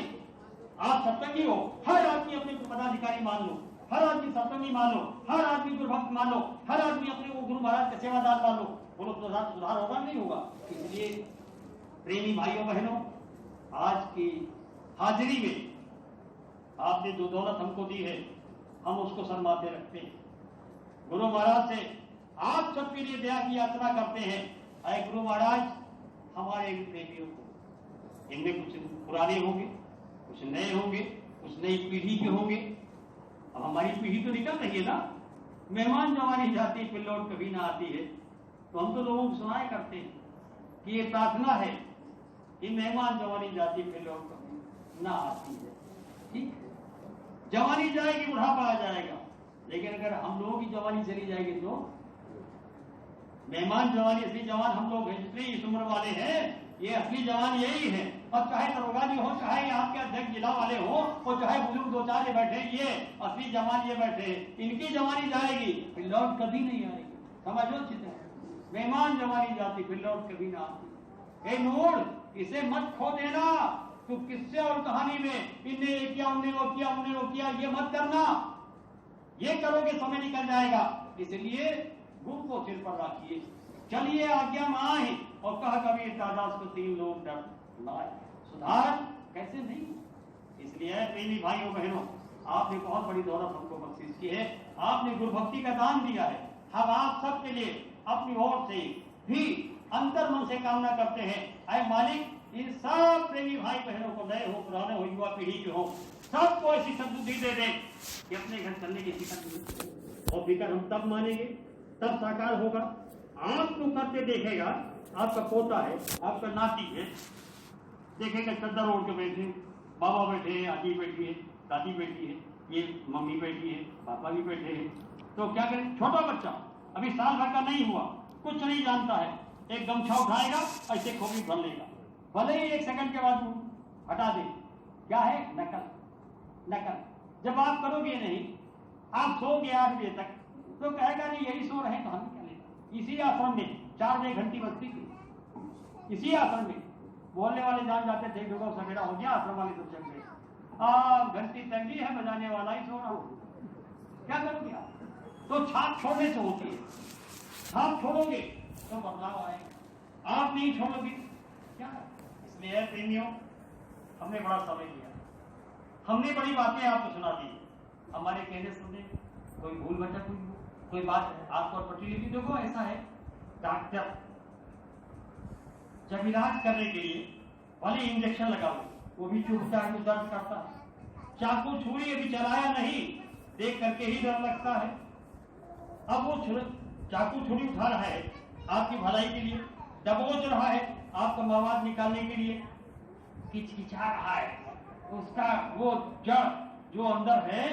Speaker 1: आप सत्संगी हो, हर आदमी अपने पदाधिकारी मान लो, हर आदमी सत्संगी मान लो, हर आदमी गुरुभक्त मान लो, हर आदमी अपने को गुरु महाराज का सेवादार मान लो, बोलो तो सुधार होगा नहीं होगा। इसलिए प्रेमी भाइयों बहनों, आज की हाजिरी में आपने जो दौलत हमको दी है, हम उसको शर्माते रखते हैं। गुरु महाराज से आप सबके लिए दया की यात्रा करते हैं। अरे गुरु महाराज, हमारे प्रेमियों को, इनमें कुछ पुराने होंगे, कुछ नए होंगे, कुछ नई पीढ़ी के होंगे। अब हमारी पीढ़ी तो निकल रही है ना, मेहमान जवानी जाती फिर लौट कभी ना आती है। तो हम तो लोगों को सुनाया करते हैं कि ये प्रार्थना है कि मेहमान जवानी जाती फिर लौट कभी ना आती है। ठीक है, जवानी जाएगी, बुढ़ापा आ जाएगा, लेकिन अगर हम लोगों की जवानी चली जाएगी तो मेहमान जवानी, असली जवान हम लोग हैं, जितने इस उम्र वाले हैं, ये असली जवान यही है। और चाहे दरोगा जी हो, चाहे आपके अध्यक्ष जिला वाले हो, और चाहे बुजुर्ग दो चार ये बैठे, ये असली जवान ये बैठे, इनकी जवानी जाएगी फिर लौट कभी नहीं आएगी। समझो चित्र, मेहमान जवानी जाती फिर लौट कभी ना आती। नूर, इसे मत खो देना। तो किस्से और कहानी में इनने ये किया, उनने वो किया, उनने वो किया, ये मत करना। ये करोगे समय निकल जाएगा। इसलिए गुरु को सिर पर रखिए, चलिए आज्ञा में आए, और कहा कभी दादास को 3 लोग डर लाए, सुधार कैसे नहीं। इसलिए प्रेमी भाइयों बहनों, आपने बहुत बड़ी दौलत हमको बख्शिश की है, आपने गुरु भक्ति का दान दिया है। हम आप सबके लिए अपनी ओर से भी अंतर मन से कामना करते हैं, ऐ मालिक इन सब प्रेमी भाई बहनों को, नए हो, पुराने हो, युवा पीढ़ी के हो, सबको ऐसी सद्बुद्धि दे दें कि अपने घर चलने की फिक्र नहीं। और फिक्र हम तब मानेंगे, तब साकार होगा। आपको करते देखेगा, आपका पोता है, आपका नाती है, देखेगा चद्दर ओढ़ के बैठे, बाबा बैठे हैं, आजी बैठी है, दादी बैठी है, ये मम्मी बैठी है, पापा भी बैठे हैं, तो क्या करें? छोटा बच्चा अभी साल भर का नहीं हुआ, कुछ नहीं जानता है, एक गमछा उठाएगा, ऐसे खोपड़ी भर लेगा, भले ही 1 सेकंड के बाद हटा दे। क्या है? नकल। नकल जब आप करोगे नहीं, आप सोओगे 8 बजे तक, तो कहेगा नहीं यही सो रहे तो हमें क्या लेगा। इसी आश्रम में 4 बजे घंटी बजती थी, इसी आश्रम में बोलने वाले जान जाते थे, देखो सवेरा हो गया, आश्रम वाले सब चल गए, घंटी तंगी है, बजाने वाला ही सो रहा हो, क्या करोगे आप? तो छाप छोड़ने से होती है, छाप छोड़ोगे तो बदलाव आएगा, आप नहीं छोड़ोगे क्या। इसलिए प्रेमियों, हमने बड़ा समय लिया, हमने बड़ी बातें आपको सुना दी, हमारे कहने सुनने कोई भूल भटक हुई हो, कोई बात आपको पटी ली। देखो ऐसा है, डॉक्टर जब इलाज करने के लिए भले इंजेक्शन लगाओ, वो भी चुभता है, दर्द करता है। चाकू छुरी अभी चलाया नहीं, देख करके ही डर लगता है। अब वो चाकू छुरी उठा रहा है आपकी भलाई के लिए, दबोच रहा है आपका मवाद निकालने के लिए, किचकिचा रहा है, उसका वो जड़ जो अंदर है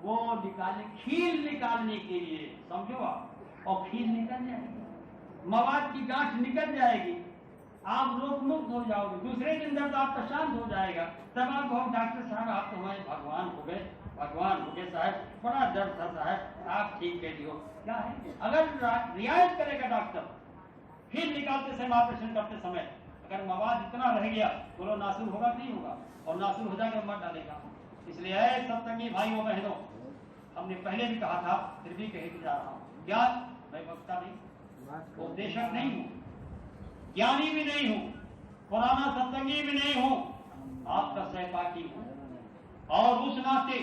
Speaker 1: वो निकालने, खील निकालने के लिए, समझो आप। और खील निकल जाएगी, मवाद की गांठ निकल जाएगी, आप रोग मुक्त हो जाओगे, दूसरे दिन दर्द आपका शांत हो जाएगा। तब आप कहो डॉक्टर साहब आप तो हमारे भगवान हो गए, भगवान हो गए साहब, बड़ा दर्द था साहब, आप ठीक कह दियो। क्या है? अगर रियायत करेगा डॉक्टर, खील निकालते समय, ऑपरेशन करते समय अगर मवाद इतना रह गया, बोलो नासूर होगा नहीं होगा, और नासूर हो जाकर मर डालेगा। इसलिए सत्संगी भाइयों बहनों, हमने पहले भी कहा था, फिर भी कहे जा रहा हूं, क्या मैं वक्ता नहीं, उपदेशक नहीं हूं, ज्ञानी भी नहीं हूं, पुराना सत्संगी भी नहीं हूं, आपका सहपाठी हूं। और उस नाते,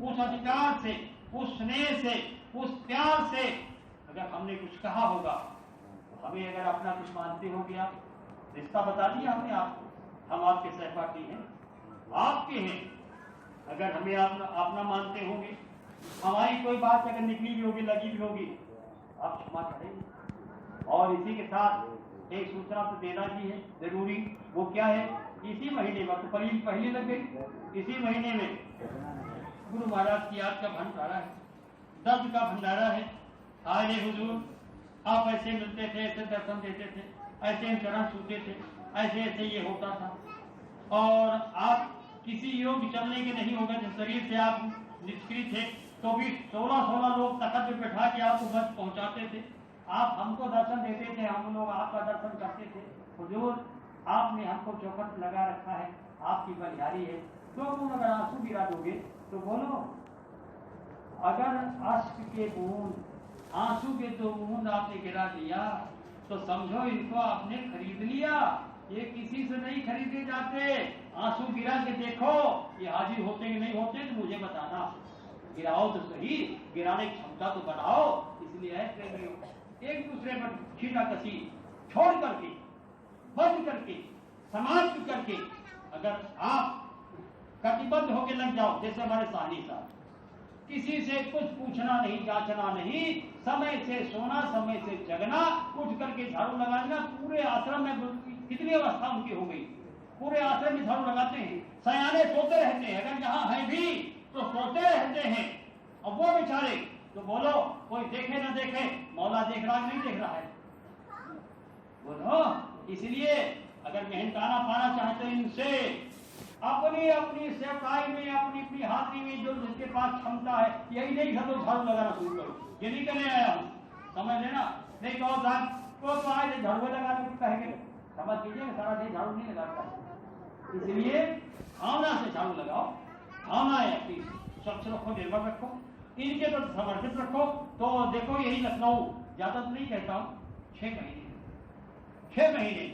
Speaker 1: उस अधिकार से, उस स्नेह से, उस प्यार से अगर हमने कुछ कहा होगा, हमें अगर अपना कुछ मानते होंगे, आप रिश्ता बता दिया हमने आपको, हम आपके सहपाठी हैं, आपके हैं। अगर हमें अपना मानते होंगे, हमारी कोई बात अगर निकली भी होगी, लगी भी होगी, आप क्षमा करेंगे। और इसी के साथ एक सूचना तो देना ही है जरूरी। वो क्या है, इसी महीने में, तो पहली लग गई, इसी महीने में गुरु महाराज की याद का भंडारा है, दर्द का भंडारा है। हाय हुजूर, आप ऐसे मिलते थे, ऐसे दर्शन देते थे, ऐसे चरण छूते थे, ऐसे ऐसे ये होता था। और आप किसी योग चलने के नहीं होगा, जिस शरीर से आप निष्क्रिय थे तो भी 16 लोग तखत में बैठा के आपको बस पहुंचाते थे। आप हमको दर्शन देते थे, हम लोग आपका दर्शन करते थे। हुजूर, आपने हमको चौखट लगा रखा है, आपकी बलिहारी है, तो तुम अगर आंसू गिरा दोगे तो बोलो। अगर अश्क के बूंद, आंसू के 2 बूंद आपने गिरा दिया तो समझो इनको आपने खरीद लिया। ये किसी से नहीं खरीदे जाते। आंसू गिरा के देखो, ये हाजिर होते कि नहीं होते तो मुझे बताना। गिराओ तो सही, गिराने की क्षमता तो बढ़ाओ। इसलिए है एक दूसरे पर छीटाकशी छोड़ करके, बंद करके, समाप्त करके अगर आप कटिबद्ध होकर लग जाओ, जैसे हमारे साहनी साहब, किसी से कुछ पूछना नहीं, जांचना नहीं, समय से सोना, समय से जगना, उठ करके झाड़ू लगाना। पूरे आश्रम में कितनी अवस्था उनकी हो गई, पूरे आश्रम में झाड़ू लगाते हैं। सयाने सोते रहते हैं, अगर यहाँ है भी तो सोते रहते हैं। और वो बेचारे तो बोलो, कोई देखे ना देखे, मौला देख रहा है नहीं देख रहा है, बोलो। इसलिए अगर मेहनताना पाना चाहते हैं इनसे, अपनी अपनी सेवकाई में, अपनी अपनी हाजिरी में जो जिसके पास क्षमता है, यही नहीं घर तो झाड़ू लगाना शुरू करो। ये नहीं करने आया हूँ, समझ लेना। नहीं कहो साहब को तो आए झाड़ू लगाने को कहेंगे, समझ लीजिए सारा दिन झाड़ू नहीं लगाता। इसलिए भावना से झाड़ू लगाओ, भावना है अपनी स्वच्छ रखो, निर्भर रखो, इनके तो समर्पित रखो। तो देखो यही लखनऊ, ज्यादा तो नहीं कहता हूँ, 6 महीने,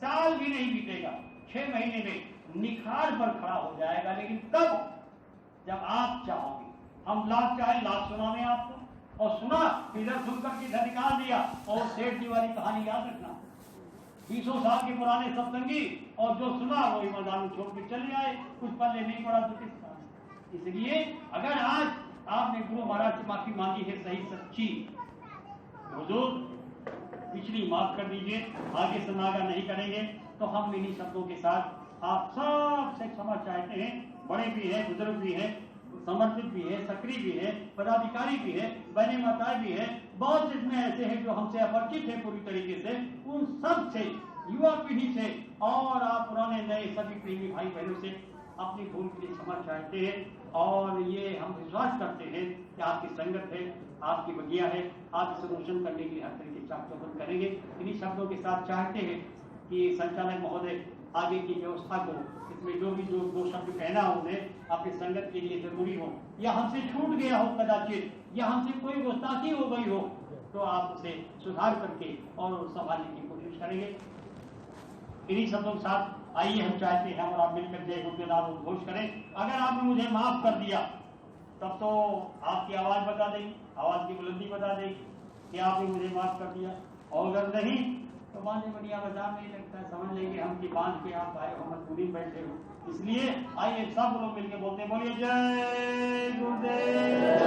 Speaker 1: साल भी नहीं बीतेगा, 6 महीने में निखार पर खड़ा हो जाएगा। लेकिन तब जब आप चाहोगे, हम लाख चाहे लाख सुनावे आपको, और सुना इधर सुनकर के इधर निकाल दिया। और सेठ जी वाली कहानी याद रखना, 20 साल के पुराने सत्संगी, और जो सुना वही मैदान छोड़ के चले आए, कुछ पल्ले नहीं पड़ा तो किस काम। इसलिए अगर आज आपने गुरु महाराज से माफी मांगी है सही सच्ची, हुजूर पिछली माफ कर दीजिए, आगे से नागा नहीं करेंगे। तो हम इन्हीं शब्दों के साथ आप सब से क्षमा चाहते हैं। बड़े भी हैं, बुजुर्ग भी हैं, समर्पित भी है, सक्रिय भी है, पदाधिकारी भी है, बहने माताएं भी है, बहुत इसमें ऐसे हैं जो हमसे अपरिचित है पूरी तरीके से। उन सब से, युवा पीढ़ी से और आप पुराने नए सभी प्रेमी भाई बहनों से अपनी भूल के लिए क्षमा चाहते हैं। और ये हम विश्वास करते हैं कि आपकी संगत है, आपकी बगिया है, आप इसे रोशन करने के लिए हर तरीके चाक चौबंद करेंगे। इन्हीं शब्दों के साथ चाहते हैं कि संचालक महोदय आगे की व्यवस्था को, इसमें जो भी जो 2 शब्द कहना हो उन्हें अपनी संगत के लिए जरूरी हो, या हमसे छूट गया हो कदाचित, या हमसे कोई गुस्ताखी हो गई हो, तो आप उसे सुधार करके और संभालने की कोशिश करेंगे। इन्हीं शब्दों के साथ आइए हम चाहते हैं और आप मिलकर जय गुरु के नाम उद्घोष करें। अगर आपने मुझे माफ कर दिया तब तो आपकी आवाज बता देगी, आवाज की बुलंदी बता देगी कि आपने मुझे माफ कर दिया। और अगर नहीं तो बांधे बढ़िया बाजार नहीं लगता है, समझ लेंगे हम कि बांध के आप आए हो, मजबूरी में बैठे हो। इसलिए आइए सब लोग मिलकर बोलते, बोलिए जय गुरुदेव।